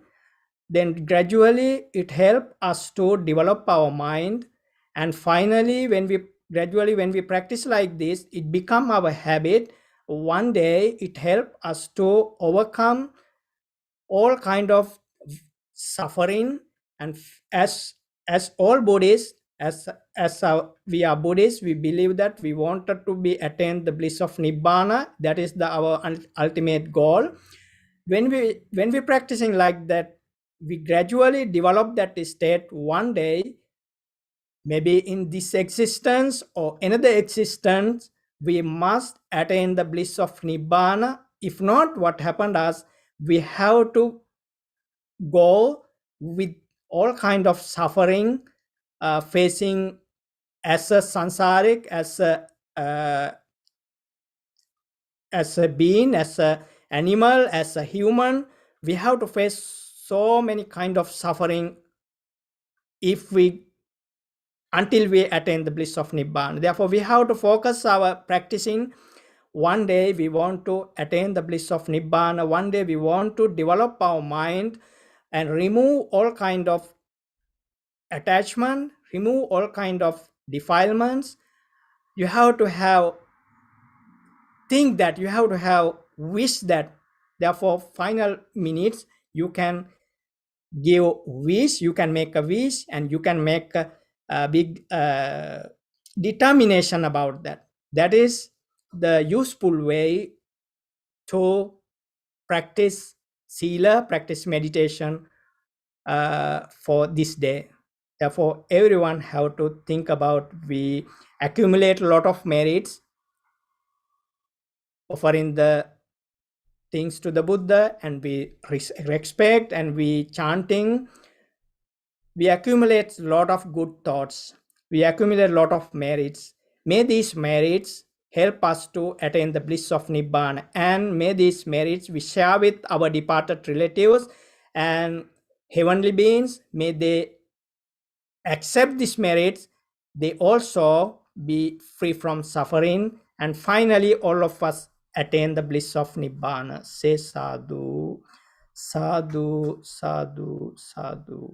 Then gradually it help us to develop our mind, and finally when we practice like this, it become our habit. One day it help us to overcome all kind of suffering, and as all Buddhists, we are Buddhists, we believe that we wanted to be attain the bliss of Nibbana. That is our ultimate goal. When we practicing like that, we gradually develop that state. One day, maybe in this existence or another existence, we must attain the bliss of Nibbana. If not, what happened is we have to go with all kind of suffering facing as a sansarik, as a being, as a animal, as a human. We have to face so many kind of suffering if we until we attain the bliss of Nibbana. Therefore, we have to focus our practicing. One day we want to attain the bliss of Nibbana. One day we want to develop our mind and remove all kind of attachment, remove all kind of defilements. You have to have think that, you have to have wish that. Therefore, final minutes you can give wish, you can make a wish, and you can make a big determination about that. That is the useful way to practice sila, practice meditation for this day. Therefore, everyone have to think about, we accumulate a lot of merits offering the things to the Buddha, and we respect and we chanting. We accumulate a lot of good thoughts, we accumulate a lot of merits. May these merits help us to attain the bliss of Nibbana, and may these merits we share with our departed relatives and heavenly beings. May they accept these merits, they also be free from suffering, and finally all of us attain the bliss of Nibbana. Say sadhu, sadhu, sadhu, sadhu.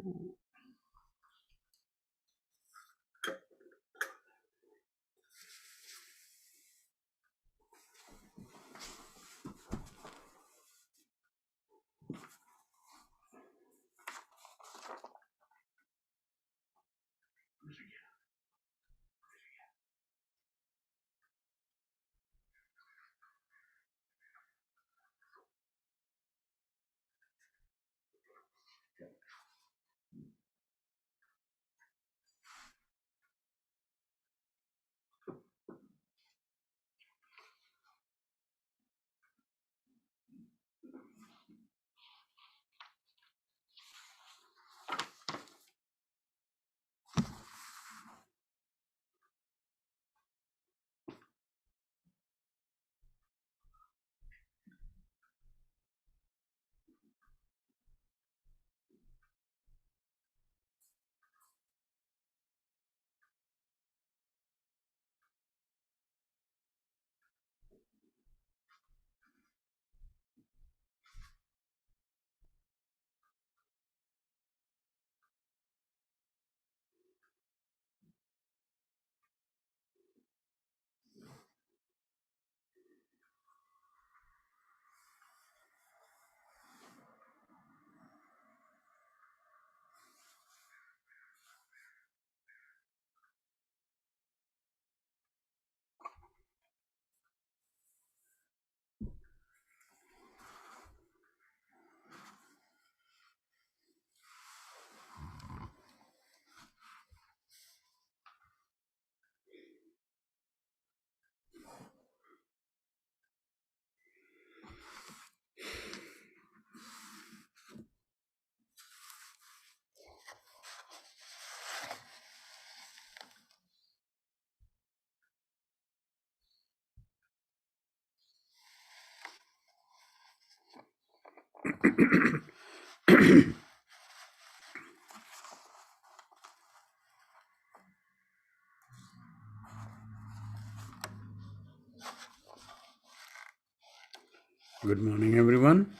Good morning, everyone.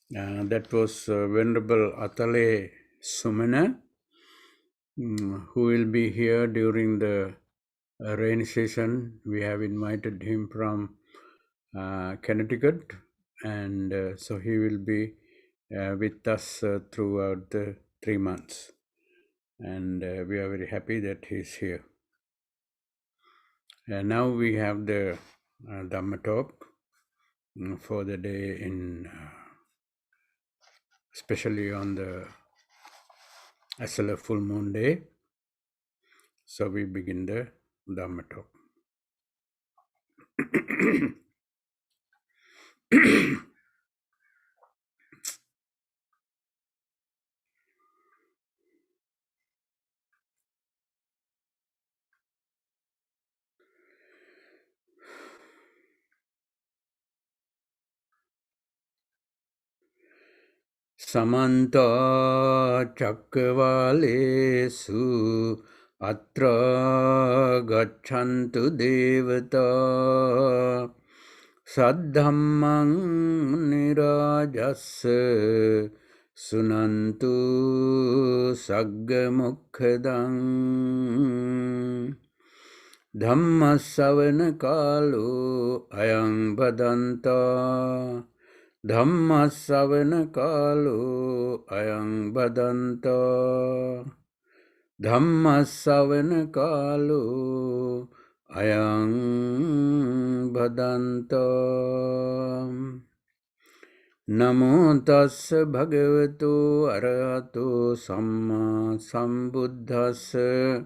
That was Venerable Atale Sumana, who will be here during the rain season. We have invited him from Connecticut, and so he will be with us throughout the 3 months. And we are very happy that he's here. And now we have the Dhamma talk for the day, especially on the Esala full moon day. So we begin the Dhamma talk. Samanta Chakravalesu Atra Gachantu Devata Saddhammang Nirajassa Sunantu Saggamukhadang Dhammasavana Kalu Ayang Badanta Dhammasavana Kalu Ayang Badanta Dhammasavana Kalu Ayang Badanta Namo tassa bhagavato arahato samma sambuddhassa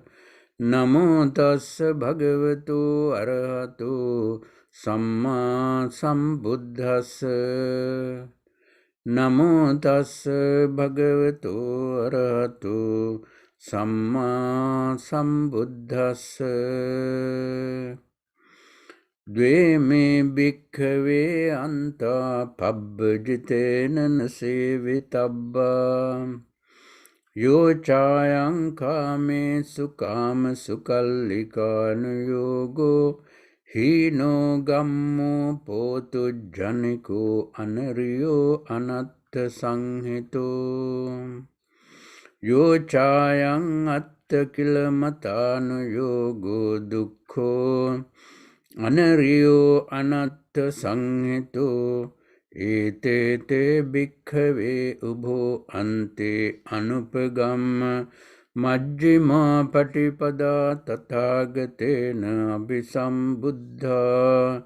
Namo tassa bhagavato arahato samma sambuddhassa Namo tassa bhagavato arahato samma sambuddhassa Dve me bhikkhave anta pabbajitena nasevitabba Yo chayang kame sukama sukallika yogo Hino gammo potu janiko anariyo anatta sanghito Yo chayang atta kilamatanu yogo dukkho Anariyo anatta sanghito ete te bhikkhave ubho ante anupagamma majjhima patipada tathagatena abhisambuddha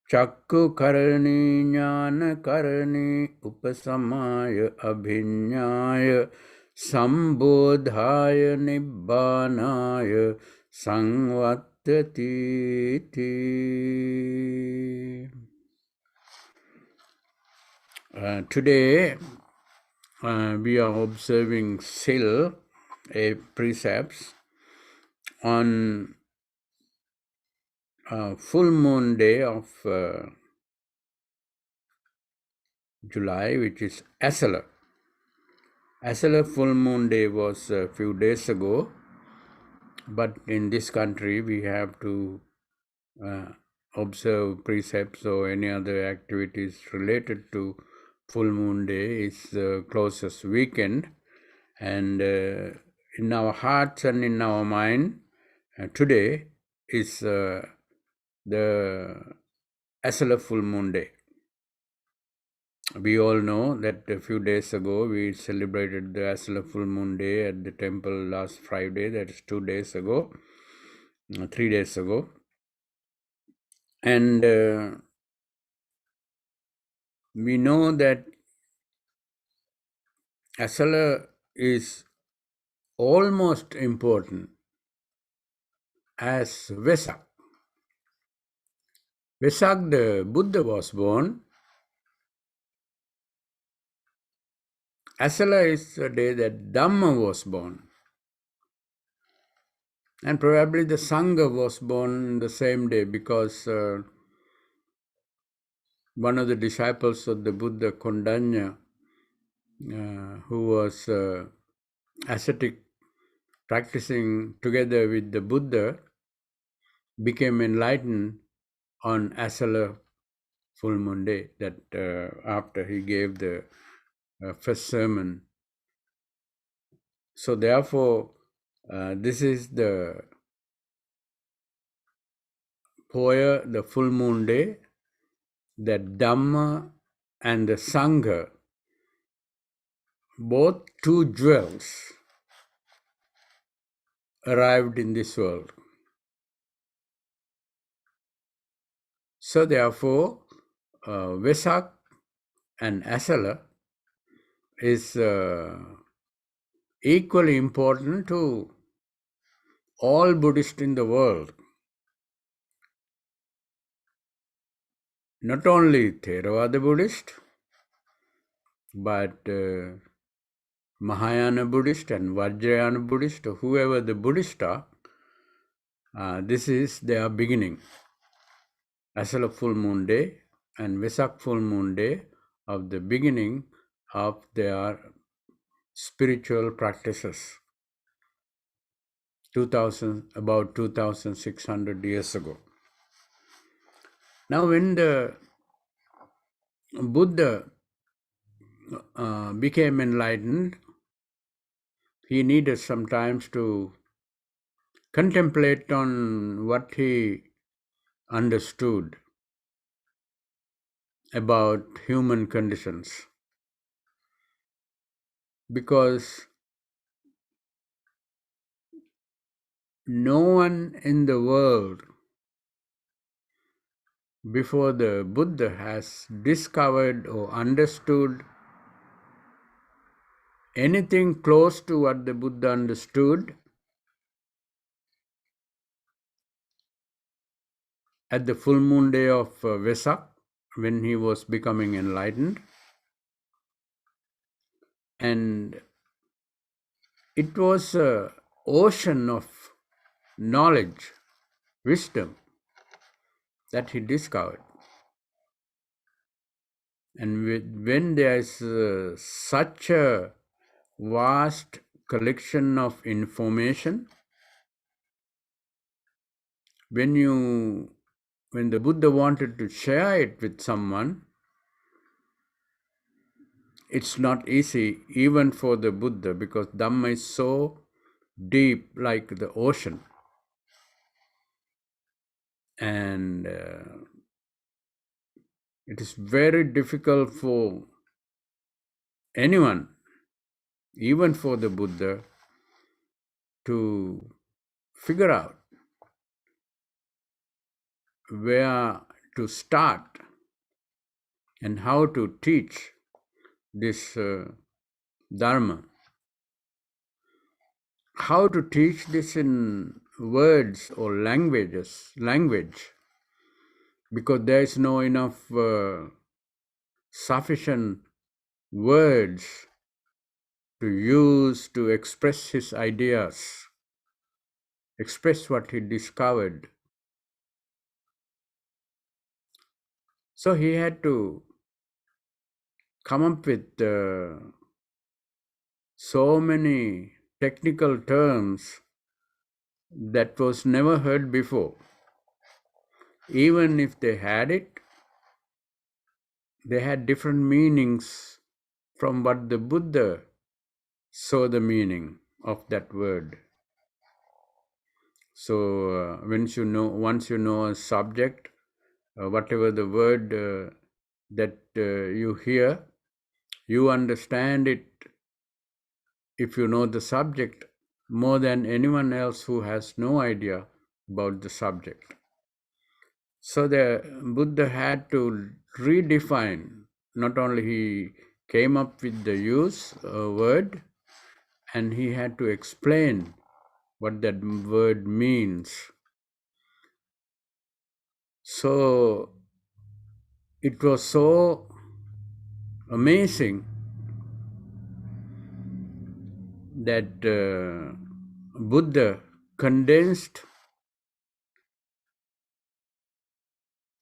chakku karani jnana karani upasamaya abhinyaya sambodhaya nibbānāya sangvattati. Today we are observing still a precepts on full moon day of July, which is Esala. Esala full moon day was a few days ago, but in this country we have to observe precepts or any other activities related to full moon day is the closest weekend, and in our hearts and in our mind today is the Esala full moon day. We all know that a few days ago we celebrated the Esala full moon day at the temple last Friday, that is 2 days ago, 3 days ago. And we know that Esala is almost important as Vesak. Vesak, the Buddha was born. Esala is the day that Dhamma was born. And probably the Sangha was born the same day because one of the disciples of the Buddha, Kondanya, who was ascetic, practicing together with the Buddha, became enlightened on Esala full moon day, that after he gave the first sermon. So therefore, this is the Poya, the full moon day, that Dhamma and the Sangha, both two jewels, arrived in this world. So therefore, Vesak and Esala is equally important to all Buddhists in the world. Not only Theravada Buddhist, but Mahayana Buddhist and Vajrayana Buddhist, or whoever the Buddhists are, this is their beginning. Esala full moon day and Vesak full moon day of the beginning of their spiritual practices about 2600 years ago. Now when the Buddha became enlightened, he needed some time to contemplate on what he understood about human conditions, because no one in the world before the Buddha has discovered or understood anything close to what the Buddha understood at the full moon day of Vesak, when he was becoming enlightened. And it was an ocean of knowledge, wisdom that he discovered. And when there is such a vast collection of information, when the Buddha wanted to share it with someone, it's not easy even for the Buddha, because Dhamma is so deep like the ocean. And it is very difficult for anyone, even for the Buddha, to figure out where to start and how to teach this Dharma. How to teach this in words or language, because there is no enough sufficient words to use to express his ideas, express what he discovered. So he had to come up with so many technical terms that was never heard before. Even if they had it, they had different meanings from what the Buddha saw the meaning of that word. So once you know a subject, whatever the word that you hear, you understand it if you know the subject more than anyone else who has no idea about the subject. So the Buddha had to redefine, not only he came up with the word, and he had to explain what that word means. So it was so amazing that Buddha condensed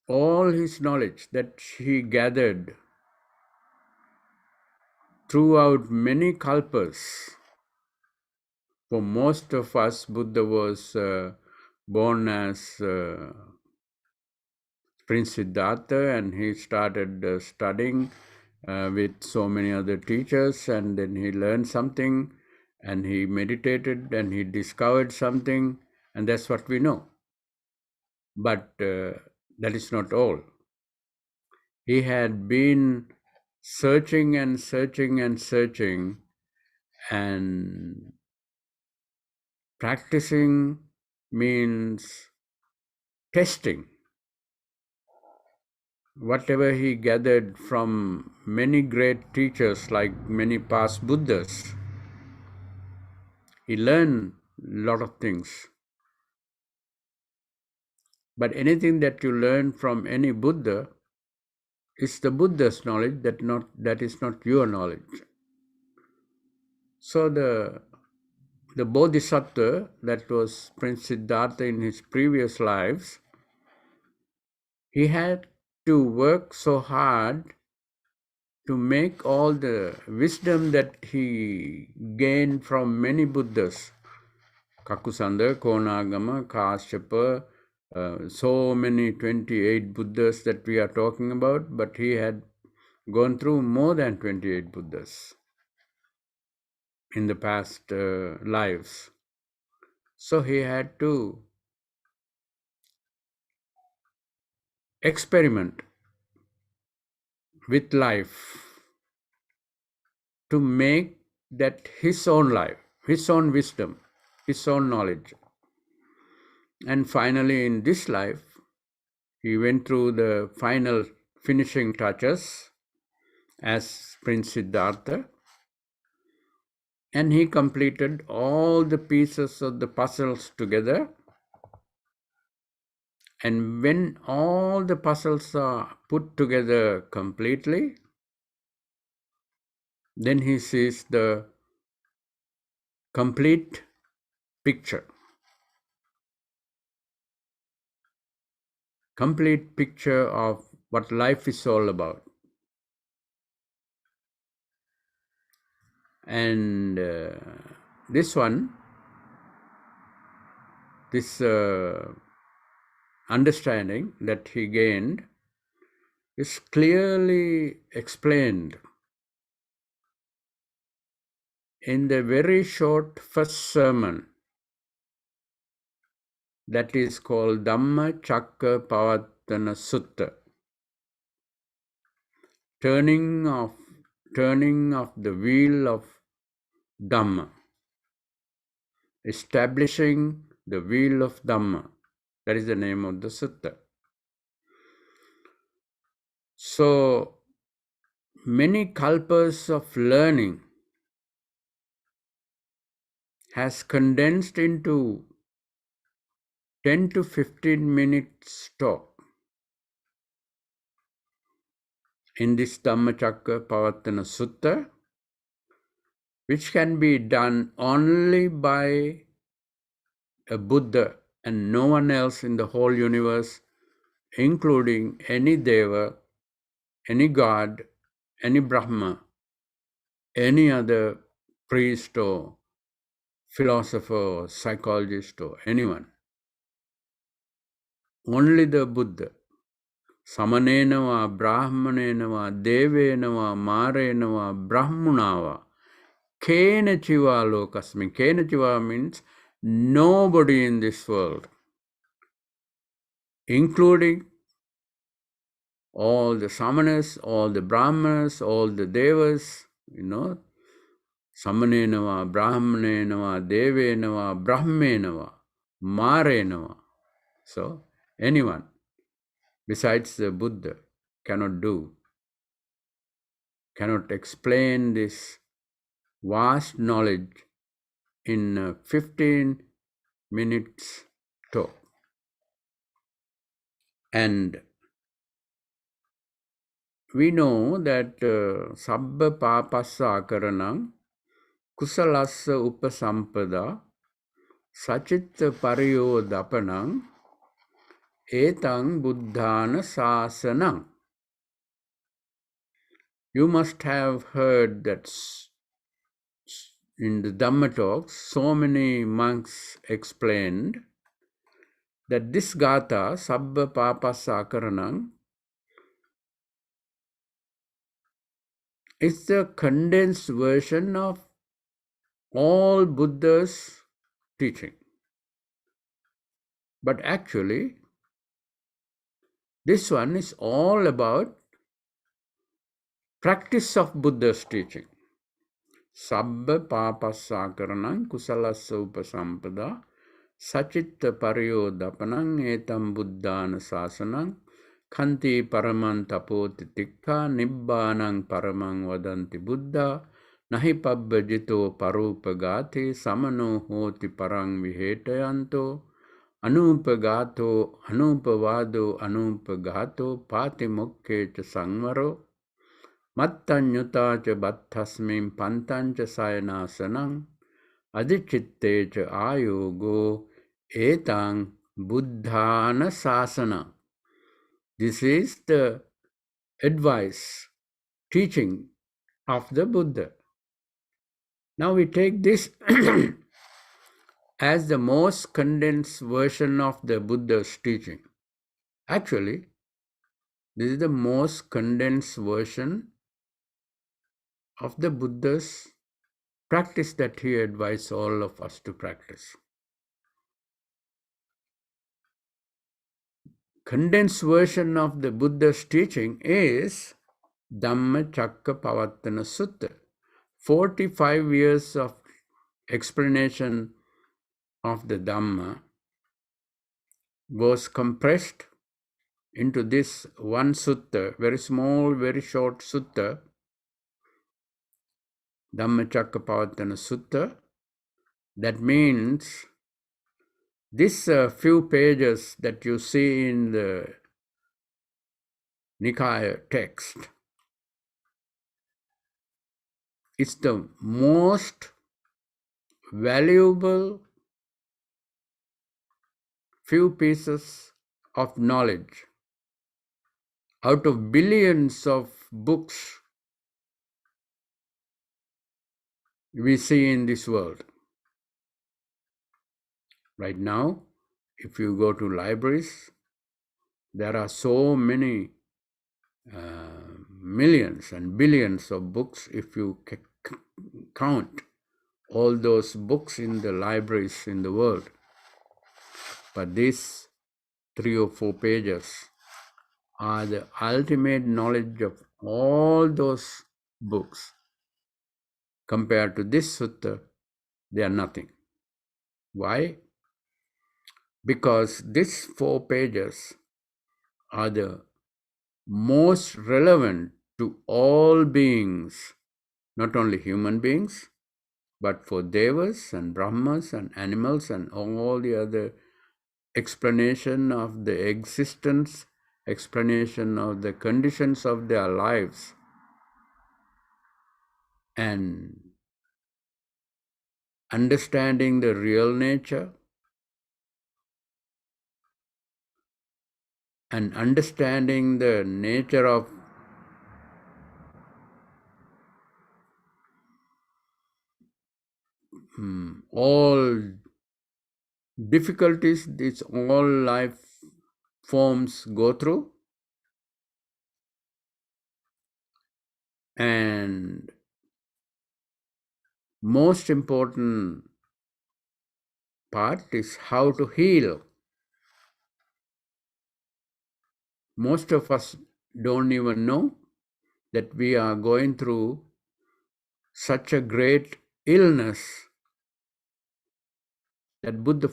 all his knowledge that he gathered throughout many kalpas. For most of us, Buddha was born as Prince Siddhartha, and he started studying with so many other teachers, and then he learned something, and he meditated, and he discovered something, and that's what we know. But that is not all. He had been searching and searching and searching, and practicing means testing. Whatever he gathered from many great teachers, like many past Buddhas, he learned a lot of things. But anything that you learn from any Buddha is the Buddha's knowledge, that is not your knowledge. So the Bodhisattva, that was Prince Siddhartha in his previous lives, he had to work so hard to make all the wisdom that he gained from many Buddhas, Kakusanda, Konagama, Kashyapa, so many 28 Buddhas that we are talking about, but he had gone through more than 28 Buddhas in the past lives. So he had to experiment with life to make that his own life, his own wisdom, his own knowledge. And finally, in this life, he went through the final finishing touches as Prince Siddhartha, and he completed all the pieces of the puzzles together. And when all the puzzles are put together completely, then he sees the complete picture. Complete picture of what life is all about. And this understanding that he gained is clearly explained in the very short first sermon that is called Dhamma Chakka Pavattana Sutta. Turning of the wheel of Dhamma. Establishing the wheel of Dhamma. That is the name of the sutta. So many kalpas of learning has condensed into 10 to 15 minutes talk in this Dhammacakka Pavattana Sutta, which can be done only by a Buddha and no one else in the whole universe, including any Deva, any God, any Brahma, any other priest or philosopher or psychologist or anyone. Only the Buddha. Samanenava, Brahmanenava, Devenava, Marenava, Brahmunava, Kenachiva lokasmi. Kenachiva means nobody in this world, including all the Samanas, all the Brahmanas, all the Devas, Samanenava, Brahmanenava, Devenava, Brahmenava, Marenava. So, anyone besides the Buddha cannot explain this vast knowledge in a 15 minutes talk. And we know that Sabba Papassa Akaranam Kusalassa Upasampada Sachitta Pariyo Dapanam Etang Buddhana Sasanam. You must have heard that in the Dhamma talks, so many monks explained that this Gatha, Sabba Papassa Akaranam, is the condensed version of all Buddha's teaching. But actually, this one is all about practice of Buddha's teaching. Sabba papassa karanam kusalassa upasampada sachitta pariyodapanam etam buddhana sasanam khanti paramam tapoti tikka nibbanam paramam vadanti buddha nahi pabbajito parupagati samano hoti parang vihetayanto anupagato anupavado anupagato patimokke cha sangvaro mattanyuta cha batthasmin pantancha sayanasanam adichitte cha ayogo etang buddhana sasana. This is the advice teaching of the Buddha. Now we take this as the most condensed version of the Buddha's teaching. Actually, this is the most condensed version of the Buddha's practice that he advised all of us to practice. Condensed version of the Buddha's teaching is Dhammacakkappavattana Sutta. 45 years of explanation of the Dhamma was compressed into this one sutta, very small, very short sutta, Dhammacakkappavattana Sutta. That means this few pages that you see in the Nikaya text is the most valuable few pieces of knowledge out of billions of books we see in this world. Right now, if you go to libraries, there are so many millions and billions of books if you count all those books in the libraries in the world. But these 3 or 4 pages are the ultimate knowledge of all those books. Compared to this sutta, they are nothing. Why? Because these 4 pages are the most relevant to all beings, not only human beings, but for devas and brahmas and animals and all the other explanation of the existence, explanation of the conditions of their lives, and understanding the real nature and understanding the nature of all difficulties these all life forms go through, and most important part is how to heal. Most of us don't even know that we are going through such a great illness that Buddha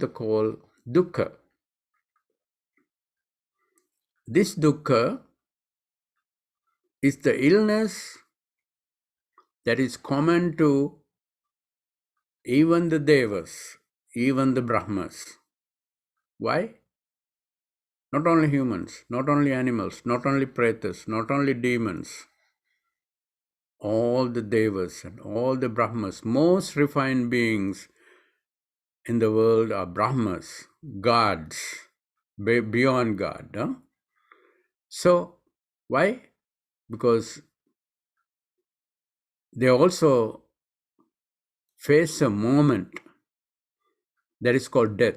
called dukkha. This dukkha is the illness that is common to even the devas, even the brahmas. Why? Not only humans, not only animals, not only pretas, not only demons, all the devas and all the brahmas, most refined beings in the world are brahmas, gods, beyond God. Huh? So, why? Because they also face a moment that is called death.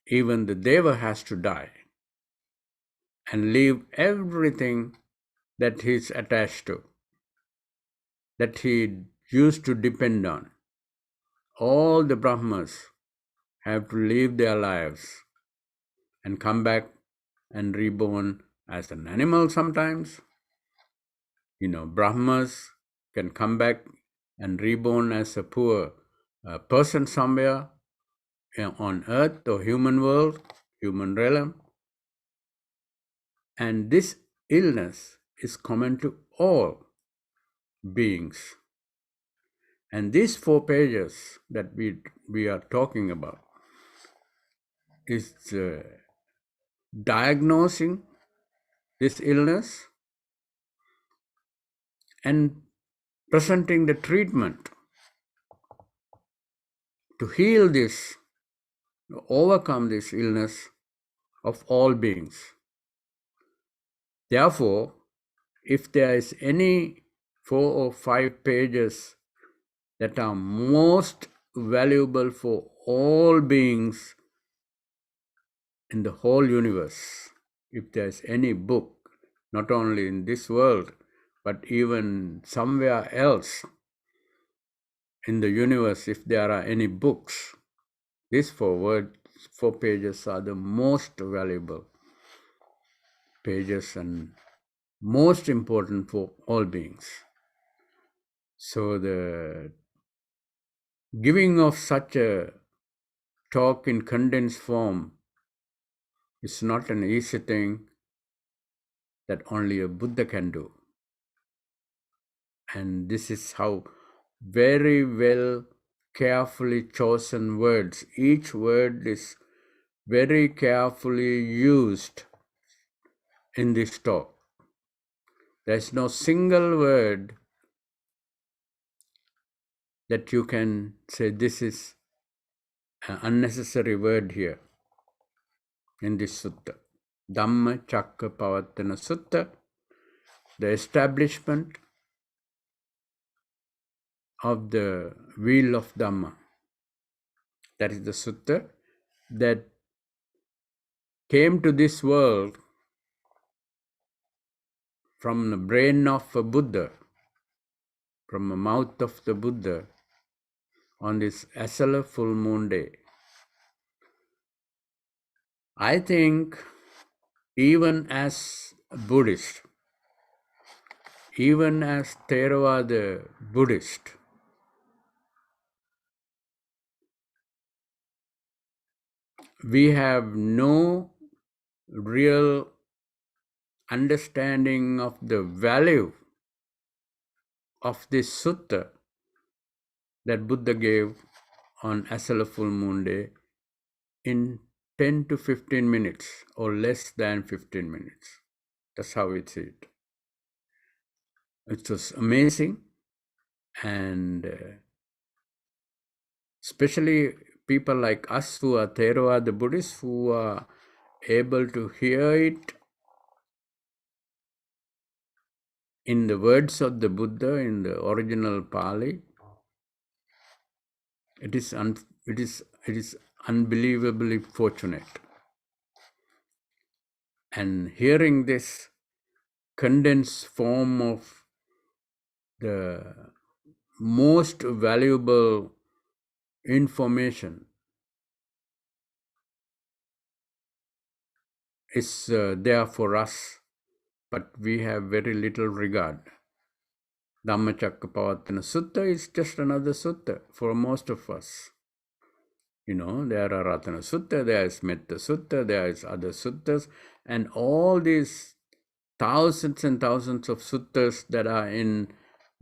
Even the deva has to die and leave everything that he is attached to, that he used to depend on. All the brahmas have to leave their lives and come back and reborn as an animal sometimes. Brahmas can come back and reborn as a poor person somewhere on earth or human world, human realm. And this illness is common to all beings. And these 4 pages that we are talking about is diagnosing this illness and presenting the treatment to heal this, overcome this illness of all beings. Therefore, if there is any 4 or 5 pages that are most valuable for all beings in the whole universe, if there is any book, not only in this world, but even somewhere else in the universe, if there are any books, these 4 pages are the most valuable pages and most important for all beings. So the giving of such a talk in condensed form is not an easy thing that only a Buddha can do. And this is how very well carefully chosen words. Each word is very carefully used in this talk. There's no single word that you can say this is an unnecessary word here in this sutta. Dhamma Chakka Pavattana Sutta, the establishment of the wheel of Dhamma. That is the sutta that came to this world from the brain of a Buddha, from the mouth of the Buddha on this Esala full moon day. I think even as a Buddhist, even as Theravada Buddhist, we have no real understanding of the value of this sutta that Buddha gave on Esala full moon day in 10 to 15 minutes or less than 15 minutes. That's how we see it. It was amazing, and especially people like us who are Theravada Buddhists who are able to hear it in the words of the Buddha in the original Pali. It is unbelievably fortunate. And hearing this condensed form of the most valuable information is there for us, but we have very little regard. Dhammacakkappavattana Sutta is just another sutta for most of us. You know, there are Ratana Sutta, there is Metta Sutta, there is other suttas, and all these thousands and thousands of suttas that are in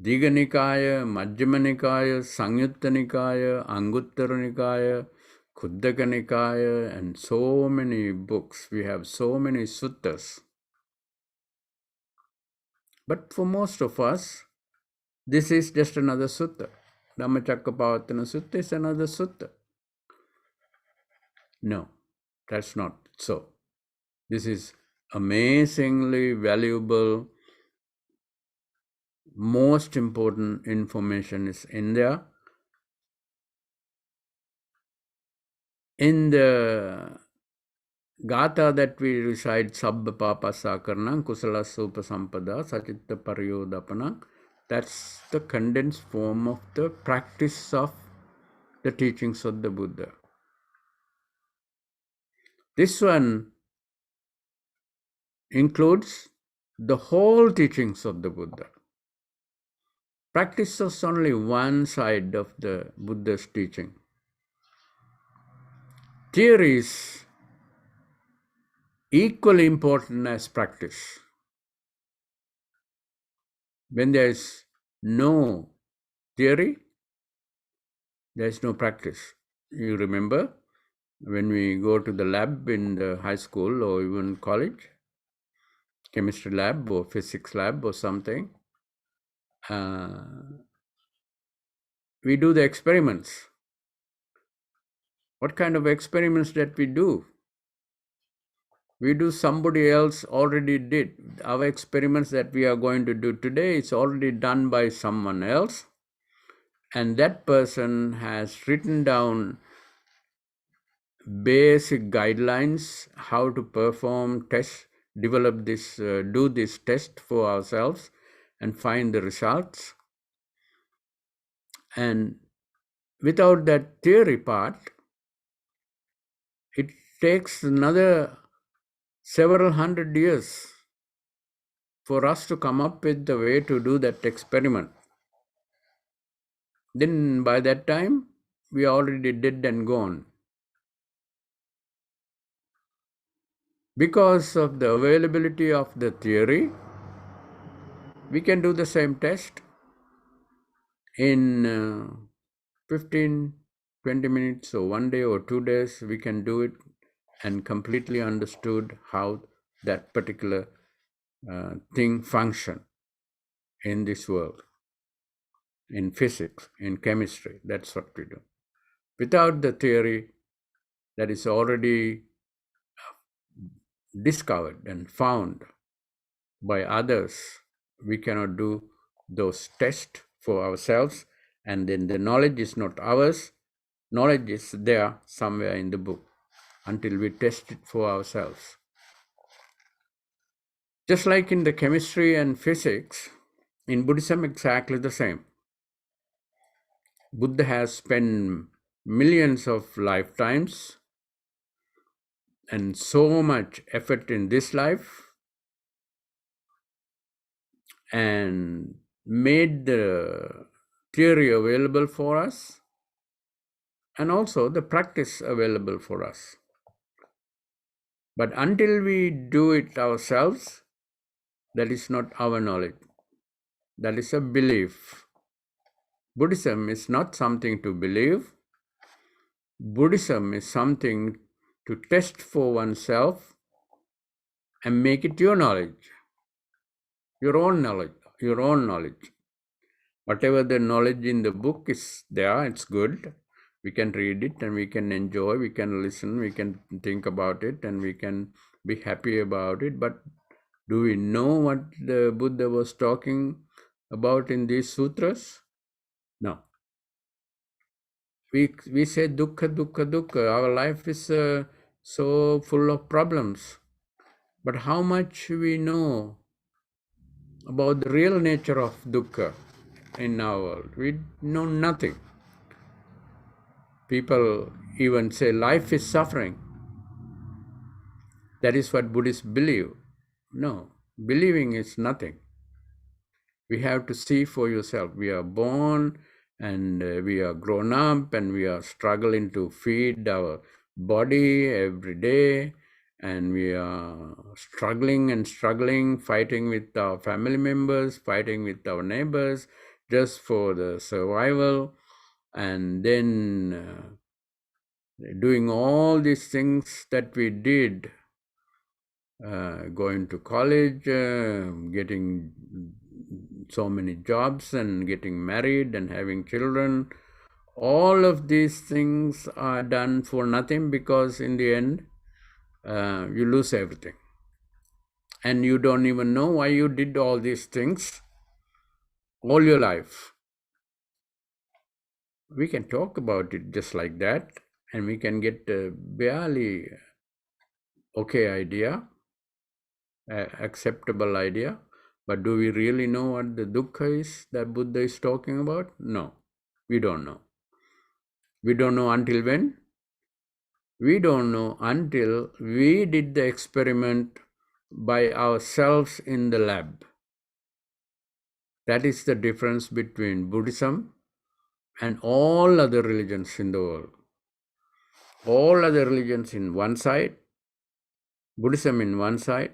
Diga Nikaya, Majjhima Nikaya, Sangyutta Nikaya, Anguttara Nikaya, Khuddaka Nikaya, and so many books. We have so many suttas. But for most of us, this is just another sutta. Dhammacakkappavattana Sutta is another sutta. No, that's not so. This is amazingly valuable. Most important information is in there. In the Gatha that we recite, Sabba Papa Sakarnam, Kusala Supa Sampada, Sachitta Pariyodapana, that's the condensed form of the practice of the teachings of the Buddha. This one includes the whole teachings of the Buddha. Practice is only one side of the Buddha's teaching. Theory is equally important as practice. When there is no theory, there is no practice. You remember when we go to the lab in the high school or even college, chemistry lab or physics lab or something, we do the experiments. What kind of experiments that we do? We do somebody else already did. Our experiments that we are going to do today is already done by someone else, and that person has written down basic guidelines how to perform tests, develop this, do this test for ourselves and find the results. And without that theory part, it takes another several hundred years for us to come up with the way to do that experiment. Then by that time, we already dead and gone. Because of the availability of the theory, we can do the same test in 15, 20 minutes or 1 day or 2 days. We can do it and completely understood how that particular thing function in this world, in physics, in chemistry. That's what we do. Without the theory that is already discovered and found by others, we cannot do those tests for ourselves, and then the knowledge is not ours. Knowledge is there somewhere in the book until we test it for ourselves. Just like in the chemistry and physics, in Buddhism exactly the same. Buddha has spent millions of lifetimes and so much effort in this life and made the theory available for us and also the practice available for us. But until we do it ourselves, that is not our knowledge. That is a belief. Buddhism is not something to believe. Buddhism is something to test for oneself and make it your knowledge, your own knowledge, your own knowledge. Whatever the knowledge in the book is there, it's good. We can read it and we can enjoy, we can listen, we can think about it and we can be happy about it. But do we know what the Buddha was talking about in these sutras? No. We say dukkha, dukkha, dukkha. Our life is so full of problems. But how much we know about the real nature of dukkha in our world? We know nothing. People even say life is suffering. That is what Buddhists believe. No, believing is nothing. We have to see for yourself. We are born and we are grown up and we are struggling to feed our body every day, and we are struggling and struggling, fighting with our family members, fighting with our neighbors just for the survival, and then doing all these things that we did, going to college, getting so many jobs and getting married and having children. All of these things are done for nothing, because in the end, you lose everything. And you don't even know why you did all these things all your life. We can talk about it just like that, and we can get a barely okay idea, acceptable idea. But do we really know what the dukkha is that Buddha is talking about? No, we don't know. We don't know until when? We don't know until we did the experiment by ourselves in the lab. That is the difference between Buddhism and all other religions in the world. All other religions in one side, Buddhism in one side.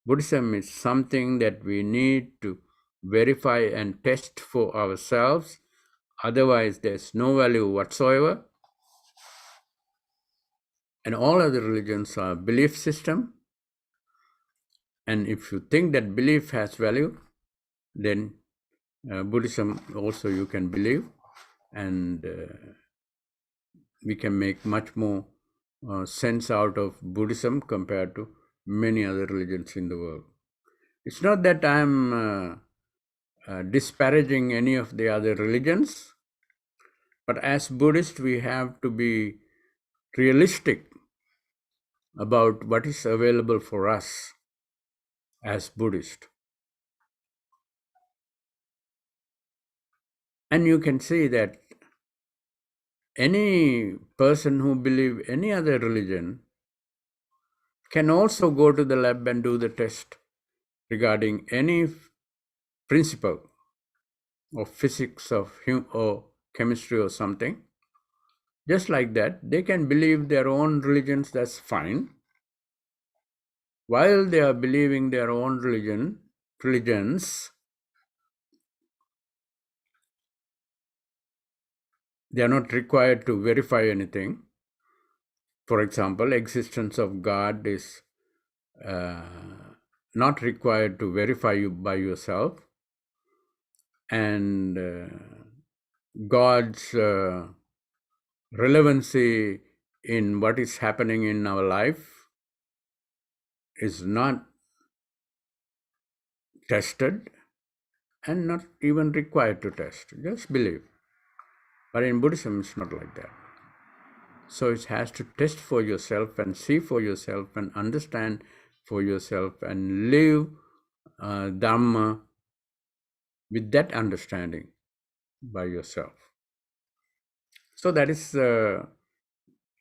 Buddhism is something that we need to verify and test for ourselves. Otherwise, there's no value whatsoever. And all other religions are belief system. And if you think that belief has value, then Buddhism also you can believe, and we can make much more sense out of Buddhism compared to many other religions in the world. It's not that I'm disparaging any of the other religions, but as Buddhists, we have to be realistic about what is available for us as Buddhists. And you can see that any person who believes any other religion can also go to the lab and do the test regarding any principle of physics or chemistry or something. Just like that, they can believe their own religions, that's fine. While they are believing their own religions, they are not required to verify anything. For example, existence of God is not required to verify you by yourself, and God's relevancy in what is happening in our life is not tested and not even required to test. Just believe. But in Buddhism, it's not like that. So it has to test for yourself and see for yourself and understand for yourself and live Dhamma with that understanding by yourself. So that is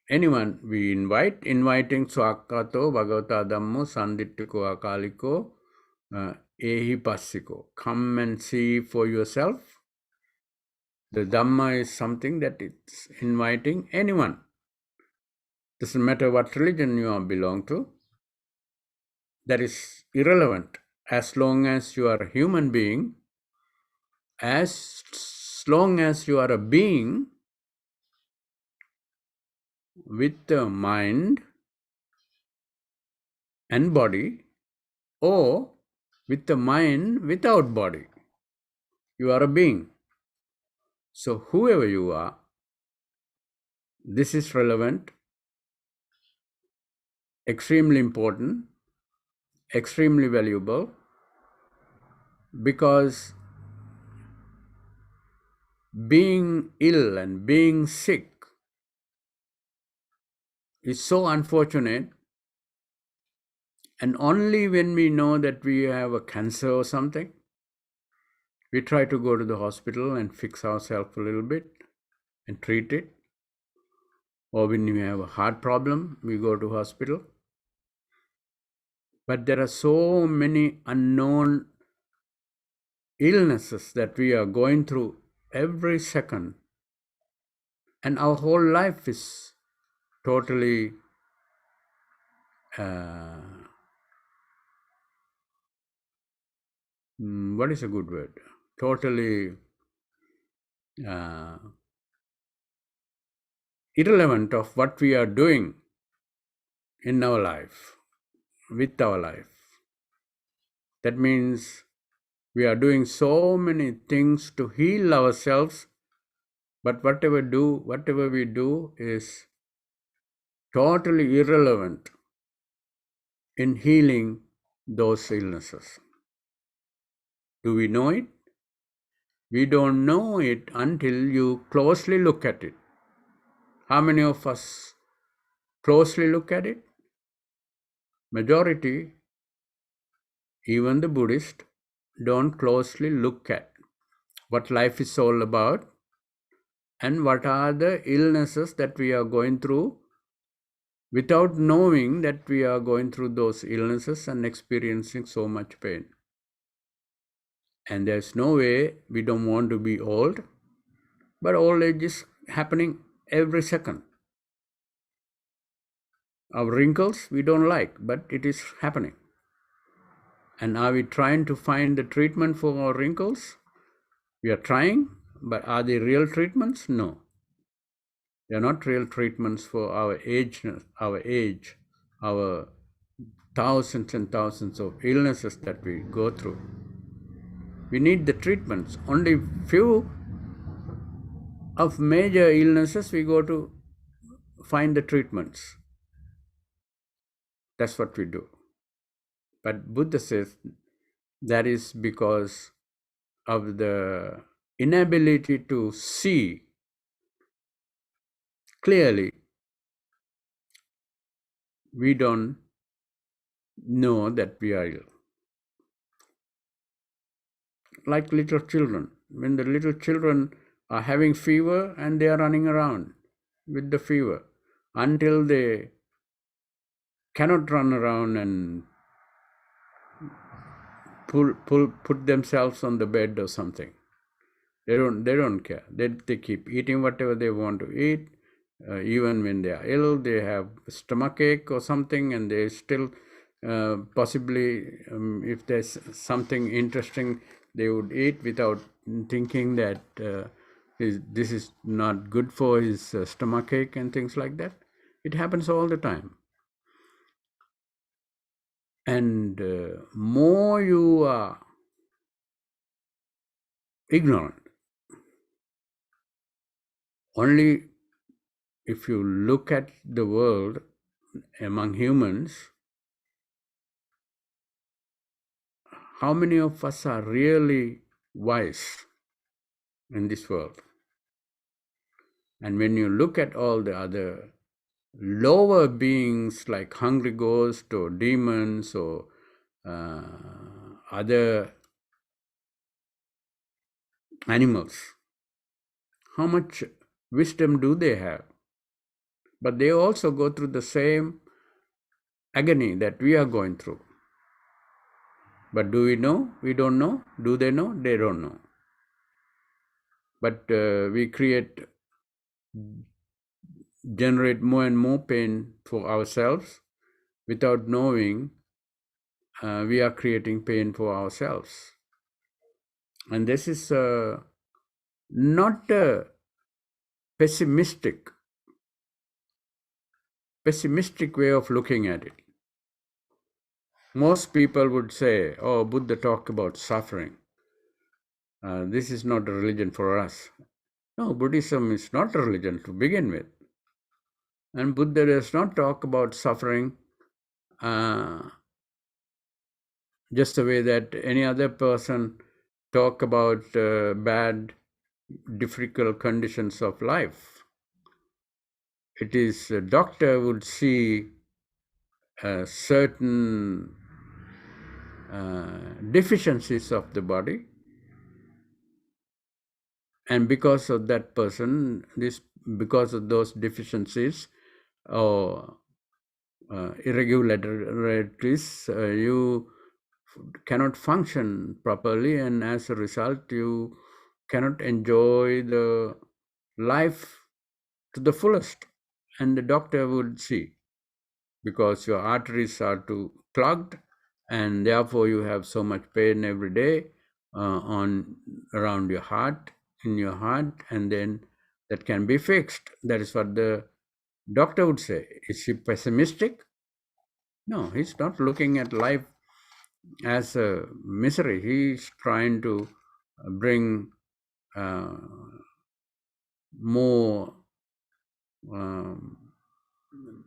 anyone we inviting Swakato Bhagavata Dhammo Sanditiko Akaliko Ehi Passiko. Come and see for yourself. The Dhamma is something that it's inviting anyone. Doesn't matter what religion you belong to. That is irrelevant. As long as you are a human being, as long as you are a being with a mind and body, or with the mind without body, you are a being. So whoever you are, this is relevant, extremely important, extremely valuable, because being ill and being sick is so unfortunate. And only when we know that we have a cancer or something, we try to go to the hospital and fix ourselves a little bit and treat it. Or when we have a heart problem, we go to hospital. But there are so many unknown illnesses that we are going through every second. And our whole life is totally what is a good word? Totally irrelevant of what we are doing in our life, with our life. That means we are doing so many things to heal ourselves, but whatever we do is totally irrelevant in healing those illnesses. Do we know it? We don't know it until you closely look at it. How many of us closely look at it? Majority, even the Buddhists, don't closely look at what life is all about and what are the illnesses that we are going through without knowing that we are going through those illnesses and experiencing so much pain. And there's no way we don't want to be old, but old age is happening every second. Our wrinkles we don't like, but it is happening. And are we trying to find the treatment for our wrinkles? We are trying, but are they real treatments? No. They are not real treatments for our age, our thousands and thousands of illnesses that we go through. We need the treatments. Only few of major illnesses we go to find the treatments. That's what we do. But Buddha says that is because of the inability to see clearly. We don't know that we are ill. Like little children. When the little children are having fever and they are running around with the fever until they cannot run around and put themselves on the bed or something. They don't care. They keep eating whatever they want to eat. Even when they are ill, they have stomach ache or something, and they still possibly, if there's something interesting, they would eat without thinking that this is not good for his stomach ache and things like that. It happens all the time. And more you are ignorant, only if you look at the world among humans, how many of us are really wise in this world? And when you look at all the other lower beings like hungry ghosts or demons or other animals, how much wisdom do they have? But they also go through the same agony that we are going through. But do we know? We don't know. Do they know? They don't know. But we generate more and more pain for ourselves without knowing we are creating pain for ourselves. And this is not a pessimistic way of looking at it. Most people would say, oh, Buddha talked about suffering. This is not a religion for us. No, Buddhism is not a religion to begin with. And Buddha does not talk about suffering just the way that any other person talk about bad, difficult conditions of life. It is a doctor would see certain deficiencies of the body, and because of that person, because of those deficiencies or irregularities, you cannot function properly, and as a result, you cannot enjoy the life to the fullest. And the doctor would see, because your arteries are too clogged, and therefore you have so much pain every day around your heart, in your heart, and then that can be fixed. That is what the doctor would say. Is he pessimistic? No, he's not looking at life as a misery. He's trying to bring more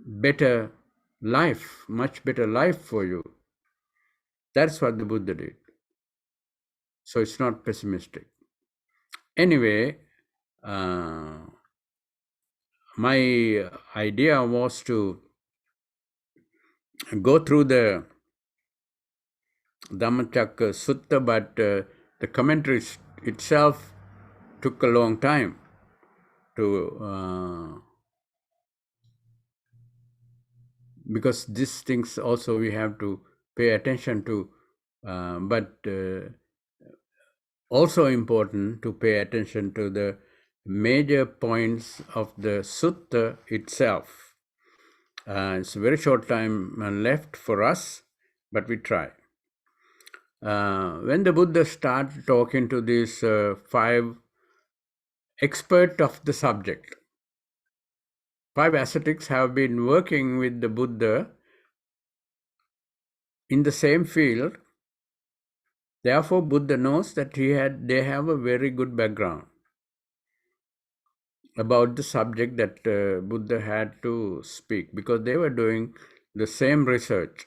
better life, much better life for you. That's what the Buddha did. So it's not pessimistic. Anyway, my idea was to go through the Dhammacakka Sutta, but the commentary itself took a long time to because these things also we have to pay attention to, but also important to pay attention to the major points of the sutta itself. It's a very short time left for us, but we try. When the Buddha started talking to these 5 experts of the subject, 5 ascetics have been working with the Buddha in the same field. Therefore, Buddha knows that they have a very good background about the subject that Buddha had to speak, because they were doing the same research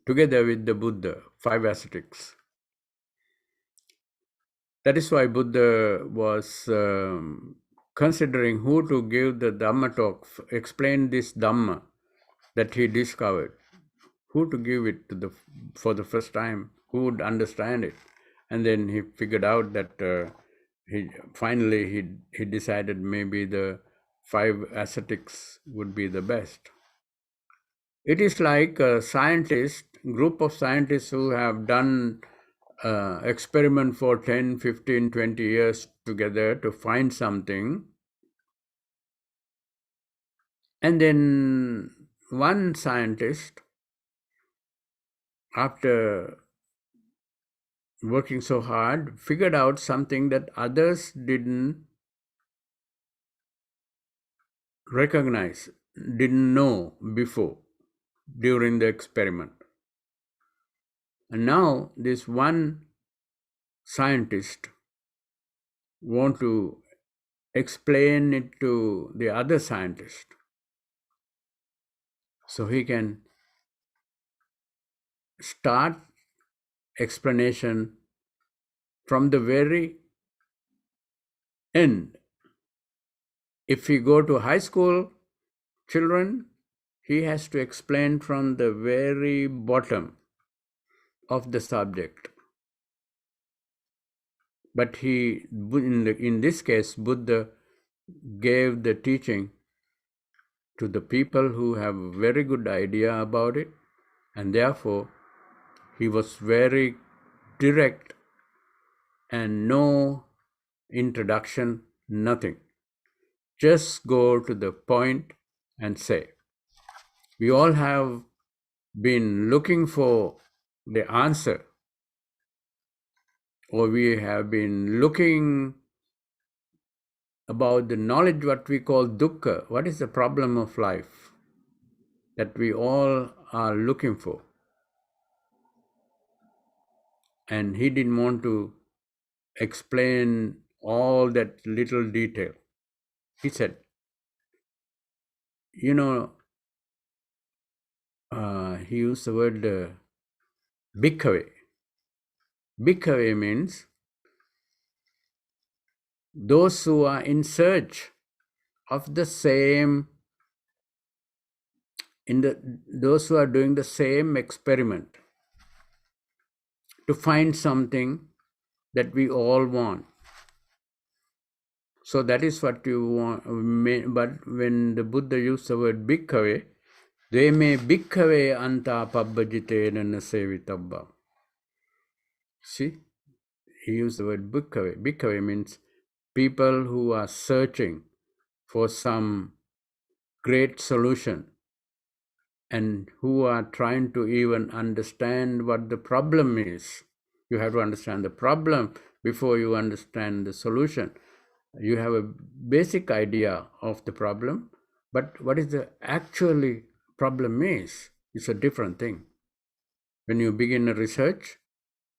together with the Buddha, 5 ascetics. That is why Buddha was considering who to give the Dhamma talk, explain this Dhamma that he discovered, who to give it to for the first time, who would understand it. And then he figured out that he decided maybe the 5 ascetics would be the best. It is like a group of scientists who have done experiment for 10, 15, 20 years together to find something. And then one scientist, after working so hard, figured out something that others didn't recognize, didn't know before during the experiment. And now this one scientist want to explain it to the other scientist so he can start explanation from the very end. If we go to high school children, he has to explain from the very bottom of the subject. But in this case, Buddha gave the teaching to the people who have a very good idea about it, and therefore he was very direct and no introduction, nothing. Just go to the point and say. We all have been looking for the answer, or we have been looking about the knowledge what we call dukkha. What is the problem of life that we all are looking for? And he didn't want to explain all that little detail. He said, he used the word bhikkhave. Bhikkhave means those who are in search of the same, those who are doing the same experiment to find something that we all want. So that is what you want. But when the Buddha used the word bhikkhave, they may bhikkhave anta pabbajitena nasevitabba. See, he used the word bhikkhave. Bhikkhave means people who are searching for some great solution and who are trying to even understand what the problem is. You have to understand the problem before you understand the solution. You have a basic idea of the problem, but what is the actually problem is a different thing. When you begin a research,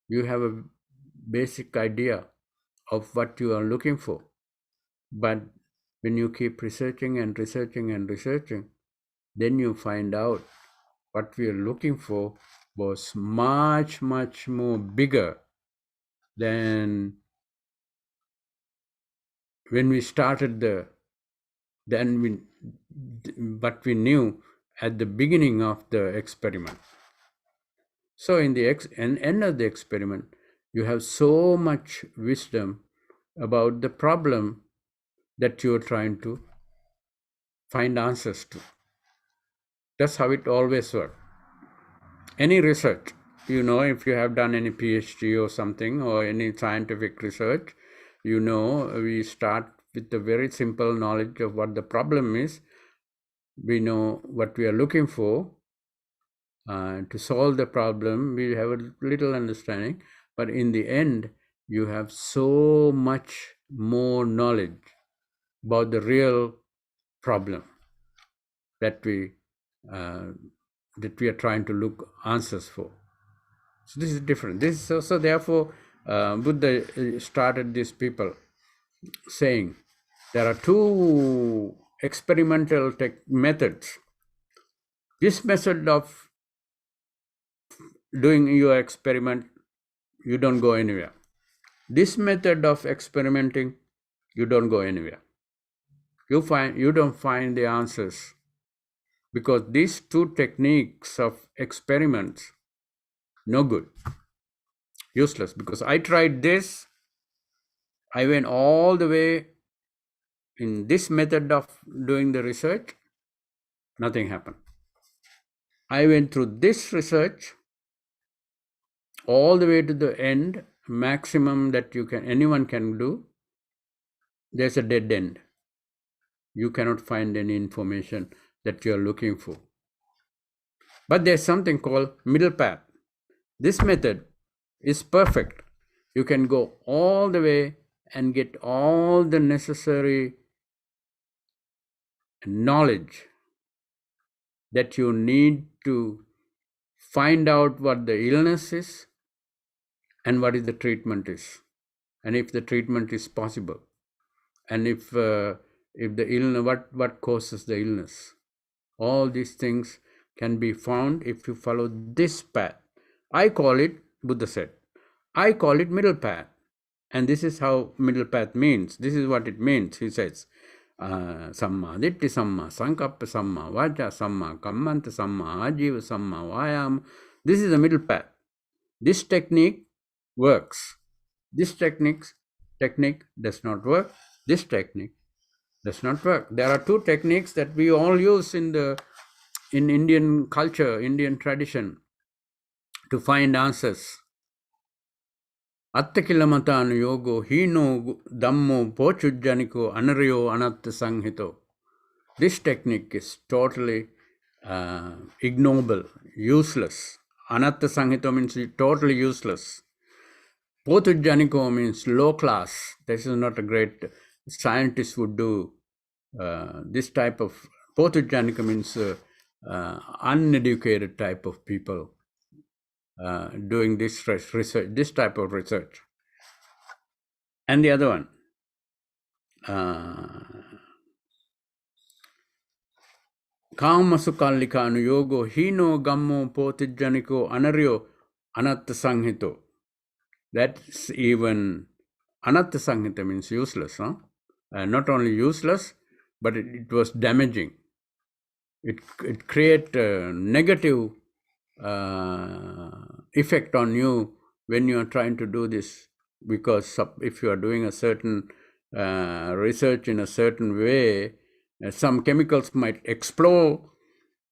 you have a basic idea of what you are looking for. But when you keep researching and researching and researching, then you find out what we are looking for was much, much more bigger than when we started what we knew at the beginning of the experiment. So in the end of the experiment, you have so much wisdom about the problem that you are trying to find answers to. That's how it always works. Any research, if you have done any PhD or something or any scientific research, we start with the very simple knowledge of what the problem is. We know what we are looking for. To solve the problem, we have a little understanding, but in the end, you have so much more knowledge about the real problem that we are trying to look answers for. So this is different. So therefore, Buddha started these people saying there are 2 experimental methods This method of doing your experiment, you don't go anywhere. This method of experimenting, you don't go anywhere. You don't find the answers, because these two techniques of experiments, no good, useless. Because I tried this, I went all the way in this method of doing the research, nothing happened. I went through this research all the way to the end, maximum that anyone can do. There's a dead end. You cannot find any information that you're looking for. But there's something called middle path. This method is perfect. You can go all the way and get all the necessary knowledge that you need to find out what the illness is and what is the treatment is, and if the treatment is possible, and if the illness, what causes the illness. All these things can be found if you follow this path. I call it, Buddha said, I call it middle path. And this is how middle path means. This is what it means. He says, Samma Ditti Samma, Sankappa Samma, Vaja Samma, Kammanta Samma, Ajiva Samma, Vayam. This is the middle path. This technique works. This technique does not work. This technique does not work. There are two techniques that we all use in Indian culture, Indian tradition, to find answers. Attakilamatanu yogo, hino dammo pochujjaniko anaryo anatta sanghito. This technique is totally ignoble, useless. Anatta sanghito means totally useless. Pochujjaniko means low class. This is not a great scientist would do this type of. Pochujjaniko means uneducated type of people doing this research, this type of research. And the other one, Kamasukallika yogo hino gammo potijjaniko anaryo anatta sanghito. That's even anatta sanghita means useless. Huh? Not only useless, but it was damaging. It create a negative effect on you when you are trying to do this, because if you are doing a certain research in a certain way, some chemicals might explode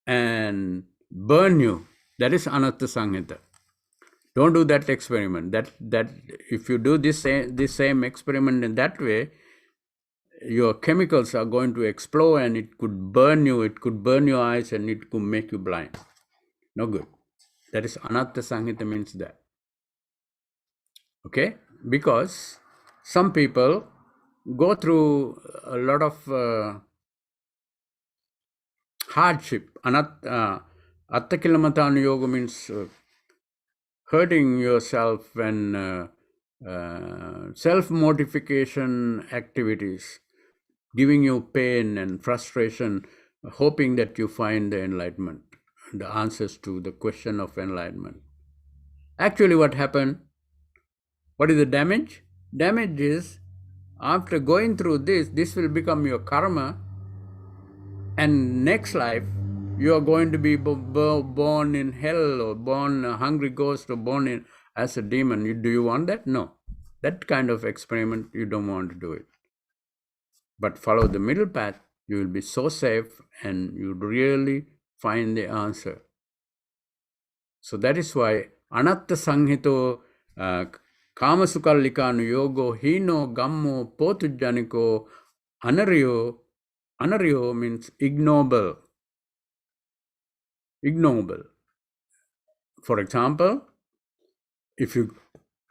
and burn you. That is anatta sanghita. Don't do that experiment. That if you do this same experiment in that way, your chemicals are going to explode and it could burn you. It could burn your eyes and it could make you blind. No good. That is anatta sanghita means that. Okay? Because some people go through a lot of hardship. Attakilamatanu yoga means hurting yourself and self-mortification activities, giving you pain and frustration, hoping that you find the enlightenment, the answers to the question of enlightenment. Actually, what happened? What is the damage? Damage is, after going through this will become your karma, and next life, you are going to be born in hell, or born a hungry ghost, or born as a demon. Do you want that? No. That kind of experiment, you don't want to do it. But follow the middle path, you will be so safe and you really find the answer. So that is why anatta sanghito kamasukallika yogo hino gammo potujjaniko anaryo. Anaryo means ignoble. Ignoble. For example, if you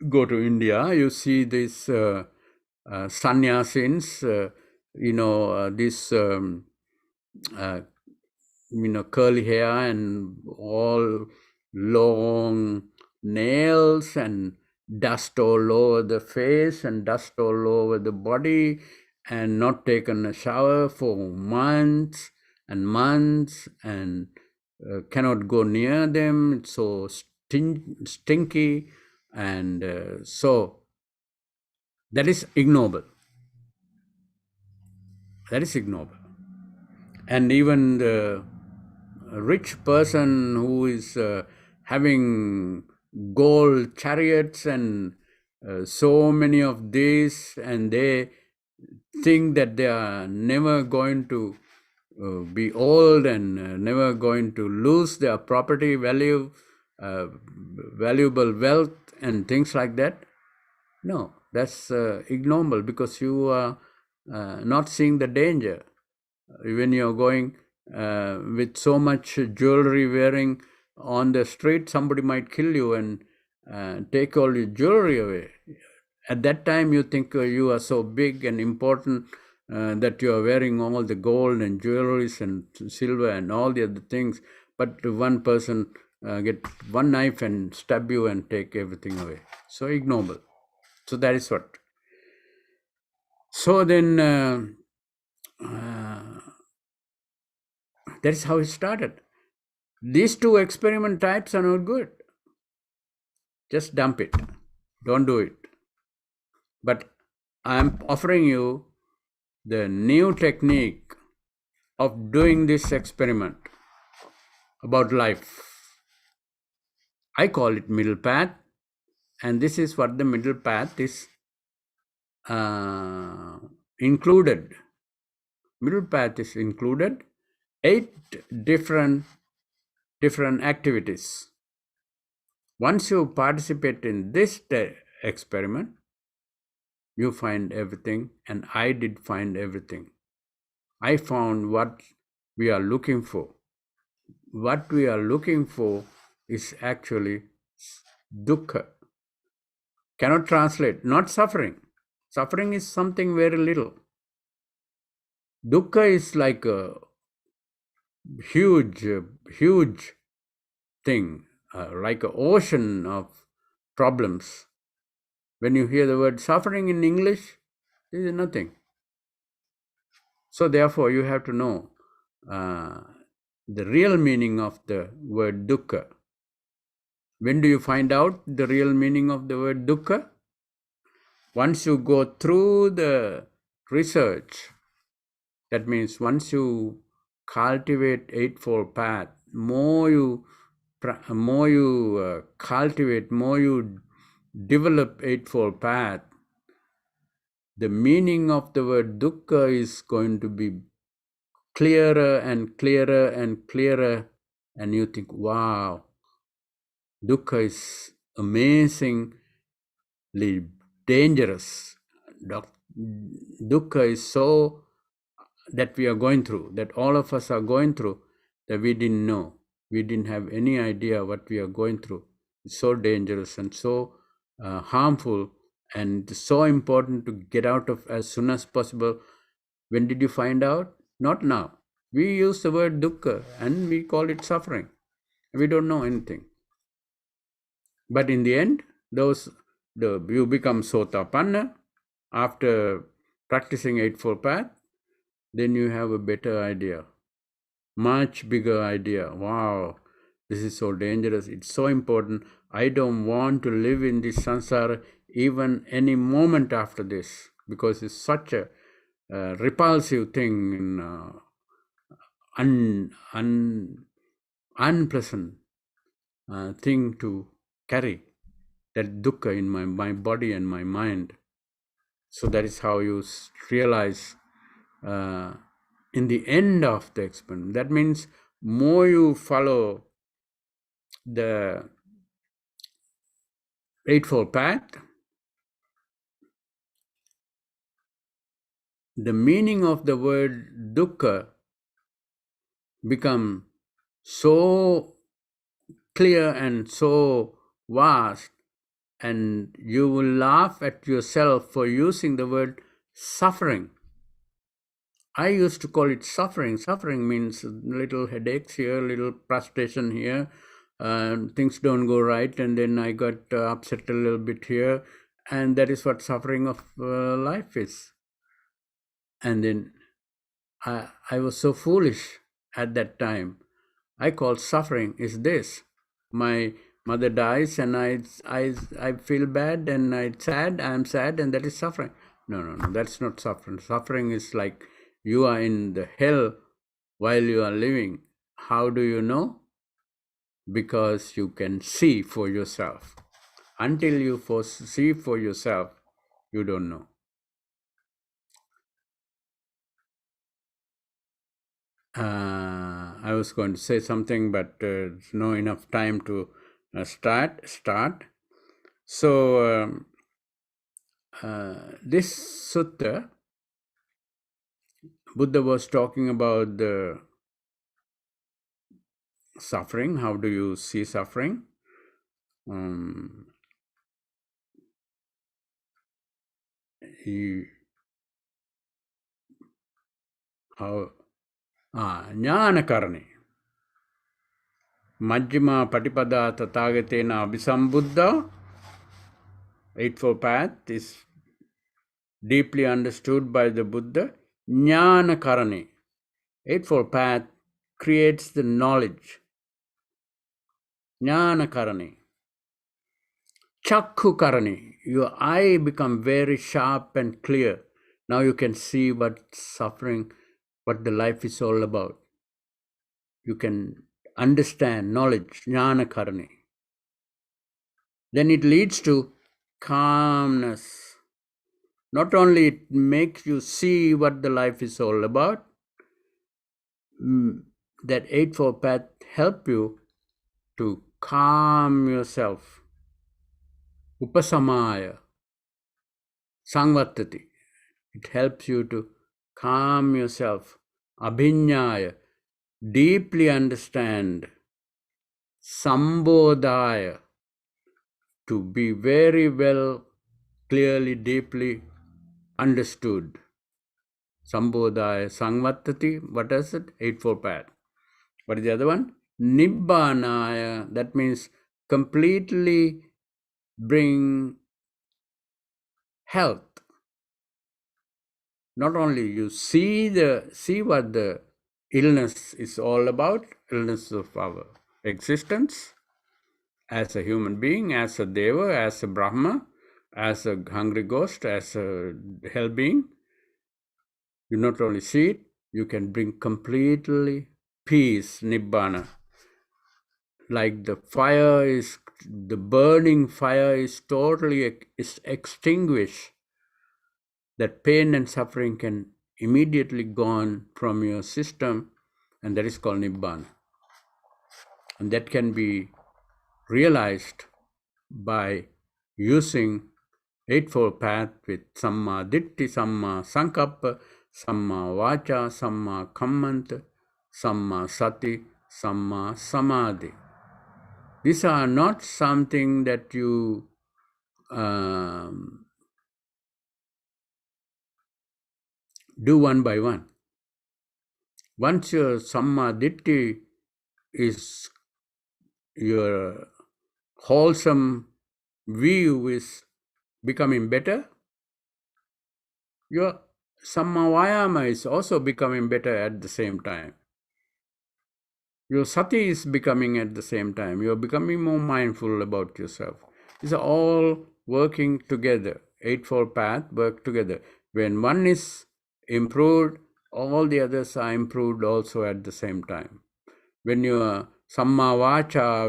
go to India, you see these sannyasins, this curly hair and all long nails and dust all over the face and dust all over the body, and not taken a shower for months and months, and cannot go near them. It's so stinky, and so that is ignoble. That is ignoble. And even the rich person who is having gold chariots and so many of these, and they think that they are never going to be old and never going to lose their property value, valuable wealth, and things like that. No, that's ignoble, because you are not seeing the danger. When you're going with so much jewelry wearing on the street, somebody might kill you and take all your jewelry away. At that time, you think you are so big and important that you are wearing all the gold and jewelries and silver and all the other things. But one person get one knife and stab you and take everything away. So ignoble. So that is what. So then that is how it started. These two experiment types are not good. Just dump it. Don't do it. But I'm offering you the new technique of doing this experiment about life. I call it middle path, and this is what the middle path is included. Middle path is included 8 different activities. Once you participate in this experiment, you find everything, and I did find everything. I found what we are looking for. What we are looking for is actually dukkha. Cannot translate, not suffering. Suffering is something very little. Dukkha is like a huge thing, like an ocean of problems. When you hear the word suffering in English, this is nothing. So therefore, you have to know the real meaning of the word dukkha. When do you find out the real meaning of the word dukkha? Once you go through the research, that means once you cultivate Eightfold Path, more you cultivate, more you develop Eightfold Path, the meaning of the word dukkha is going to be clearer and clearer and clearer, and you think, wow, dukkha is amazingly dangerous. Dukkha is so that we are going through, that all of us are going through, that we didn't know. We didn't have any idea what we are going through. It's so dangerous and so harmful, and so important to get out of as soon as possible. When did you find out? Not now. We use the word dukkha and we call it suffering. We don't know anything. But in the end, you become sotapanna after practicing Eightfold Path. Then you have a better idea, much bigger idea. Wow, this is so dangerous. It's so important. I don't want to live in this samsara even any moment after this, because it's such a repulsive thing, unpleasant thing to carry, that dukkha in my body and my mind. So that is how you realize in the end of the experiment. That means more you follow the Eightfold Path, the meaning of the word dukkha become so clear and so vast, and you will laugh at yourself for using the word suffering. I used to call it suffering. Suffering means little headaches here, little frustration here, things don't go right, and then I got upset a little bit here, and that is what suffering of life is. And then I was so foolish at that time. I call suffering is this. My mother dies and I feel bad and I'm sad and that is suffering. No, that's not suffering. Suffering is like you are in the hell while you are living. How do you know? Because you can see for yourself. Until you see for yourself, you don't know. I was going to say something, but there's no enough time to start. So this sutta, Buddha was talking about the suffering. How do you see suffering? Jnana karane. Majjhima Patipada Tathagatena Abhisambuddha, Eightfold Path, is deeply understood by the Buddha. Jnana Karane. Eightfold Path creates the knowledge. Jnana Karane. Chakku Karane. Your eye become very sharp and clear. Now you can see what suffering, what the life is all about. You can understand knowledge, Jnana Karane. Then it leads to calmness. Not only it makes you see what the life is all about, that Eightfold Path help you to calm yourself. Upasamaya, Sangvatati. It helps you to calm yourself. Abhinyaya, deeply understand. Sambodhaya, to be very well, clearly, deeply understood. Sambodhaya, Sangvatati, what is it? Eightfold Path. What is the other one? Nibbanaya, that means completely bring health. Not only you see what the illness is all about, illness of our existence as a human being, as a deva, as a Brahma, as a hungry ghost, as a hell being. You not only see it, you can bring completely peace, Nibbana. Like the burning fire is totally extinguished. That pain and suffering can immediately gone from your system, and that is called Nibbana. And that can be realized by using Eightfold Path with Samma Ditti, Samma Sankappa, Samma Vacha, Samma Kammanta, Samma Sati, Samma Samadhi. These are not something that you do one by one. Once your Samma Ditti is, your wholesome view is becoming better, your Samma Vayama is also becoming better at the same time. Your Sati is becoming at the same time. You're becoming more mindful about yourself. These are all working together. Eightfold Path work together. When one is improved, all the others are improved also at the same time. When you are Samma Vacha,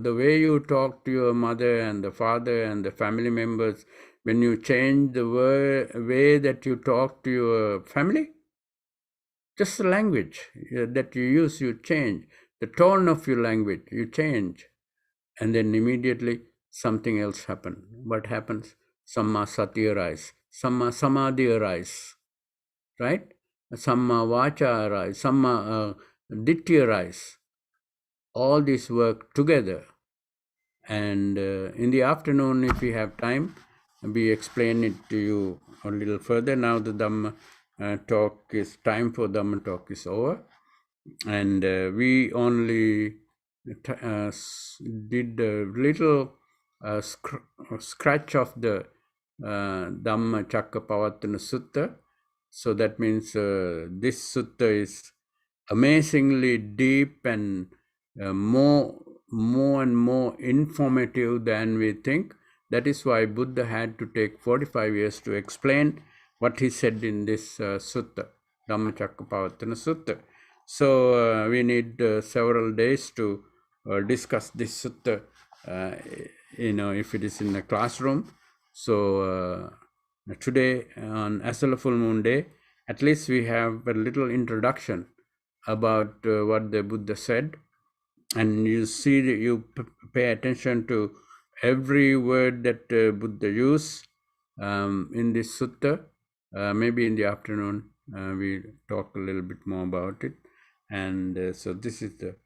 the way you talk to your mother and the father and the family members, when you change the way that you talk to your family, just the language that you use, you change. The tone of your language, you change. And then immediately something else happens. What happens? Samma Sati arise. Samma Samadhi arise. Right? Samma Vacha arise. Samma Ditti arise. All this work together. And in the afternoon, if we have time, we explain it to you a little further. Now the Dhamma talk is, time for Dhamma talk is over. And we only did a little scratch of the Dhamma Chakkapavatana Sutta. So that means this sutta is amazingly deep and more and more informative than we think. That is why Buddha had to take 45 years to explain what he said in this sutta, Dhammacakkappavattana Sutta. So we need several days to discuss this sutta, if it is in the classroom. So today, on Esala full moon day, at least we have a little introduction about what the Buddha said, and you see, you pay attention to every word that Buddha used in this sutta. Maybe in the afternoon we talk a little bit more about it, and so this is the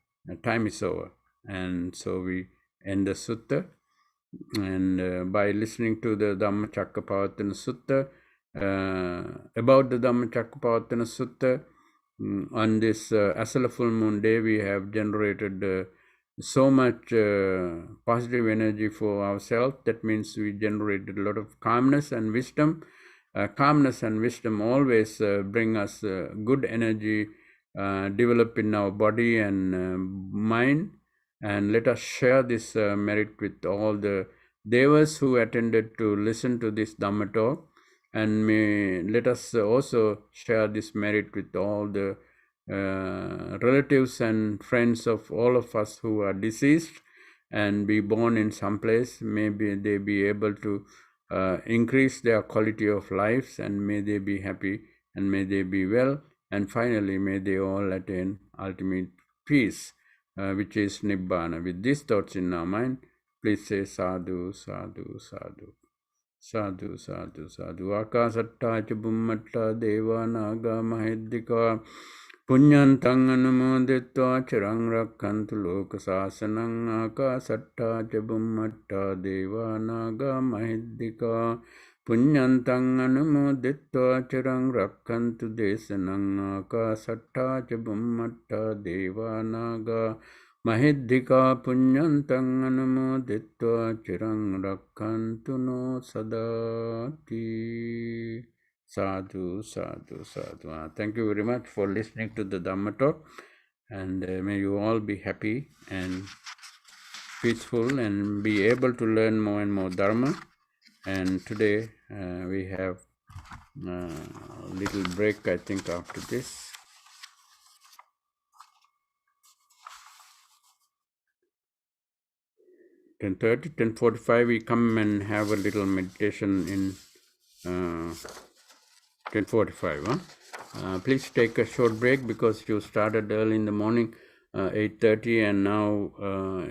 time is over, and so we end the sutta. And by listening to the Dhammacakkappavattana Sutta, about the Dhammacakkappavattana Sutta, on this Esala full moon day, we have generated so much positive energy for ourselves. That means we generated a lot of calmness and wisdom. Calmness and wisdom always bring us good energy, develop in our body and mind. And let us share this merit with all the devas who attended to listen to this Dhamma talk. And let us also share this merit with all the relatives and friends of all of us who are deceased and be born in some place. Maybe they be able to increase their quality of lives, and may they be happy, and may they be well, and finally may they all attain ultimate peace, which is Nibbana. With these thoughts in our mind, please say sadhu, sadhu, sadhu. Sadhu, sadhu, sadhu. Akasatta cha bummatta deva naga mahiddhika punyantang anumoditva chirang rakkantu loka sasanang. Akasatta cha bummatta deva naga mahiddhika punyantang anumoditva chirang rakkantu desanang. Akasatta cha bummatta deva naga Mahiddhika punyantang anumoditva chirang rakkantu no sadati. Sadhu, sadhu, sadhu. Thank you very much for listening to the Dhamma talk, and may you all be happy and peaceful and be able to learn more and more Dharma. And today we have a little break, I think, after this. 10:30, 10:45, we come and have a little meditation in 10:45. Please take a short break because you started early in the morning, 8:30, and now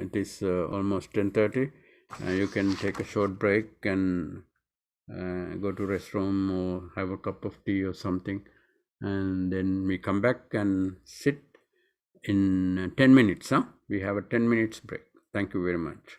it is almost 10:30. You can take a short break and go to restroom or have a cup of tea or something, and then we come back and sit in 10 minutes. We have a 10 minutes break. Thank you very much.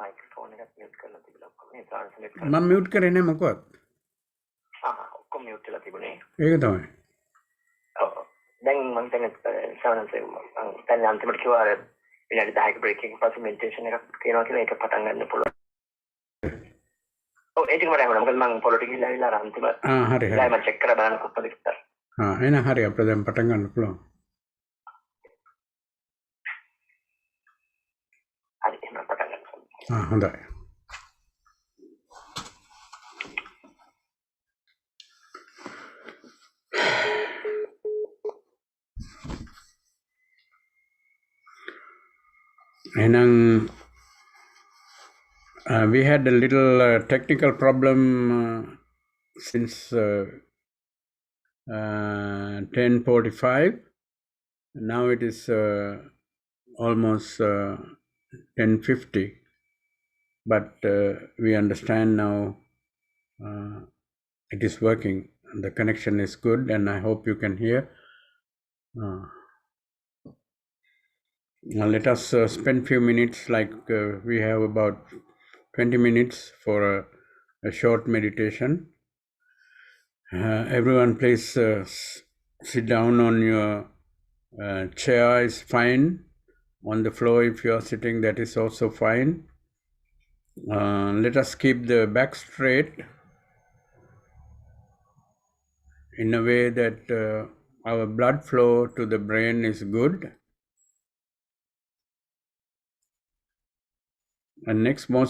Microphone එකත් mute කරලා තිබුණා ඔක්කොම නේ translate මම mute කරේ නැහැ මොකවත්. ඔක්කොම මියුට් කරලා තිබුණේ. ඒක තමයි. ඔව්. දැන් මම දැන් සවනන්සේ මම දැන් අන්තිමට කිව්වා අර විනාඩි 10ක බ්‍රේක් එකකින් පස්සේ මෙඩිටේෂන් එකක් තියෙනවා කියලා ඒක පටන් ගන්න පුළුවන්. ඔව් ඒක මට මොකද මම පොලිටිකල් ගිහිල්ලා ආවිලා අර අන්තිම හරි හරි. මම චෙක් කරලා බලන්න කොහොමද කියලා. එහෙනම් හරි අපිට දැන් පටන් ගන්න පුළුවන්. හරි එහෙනම් පටන් ගන්න. හොඳයි. එහෙනම් we had a little technical problem since 10:45. Now it is almost 10:50. But we understand now it is working. The connection is good, and I hope you can hear. Now let us spend few minutes, like we have about 20 minutes for a short meditation. Everyone please sit down on your chair is fine. On the floor if you are sitting, that is also fine. Let us keep the back straight in a way that our blood flow to the brain is good. And next, most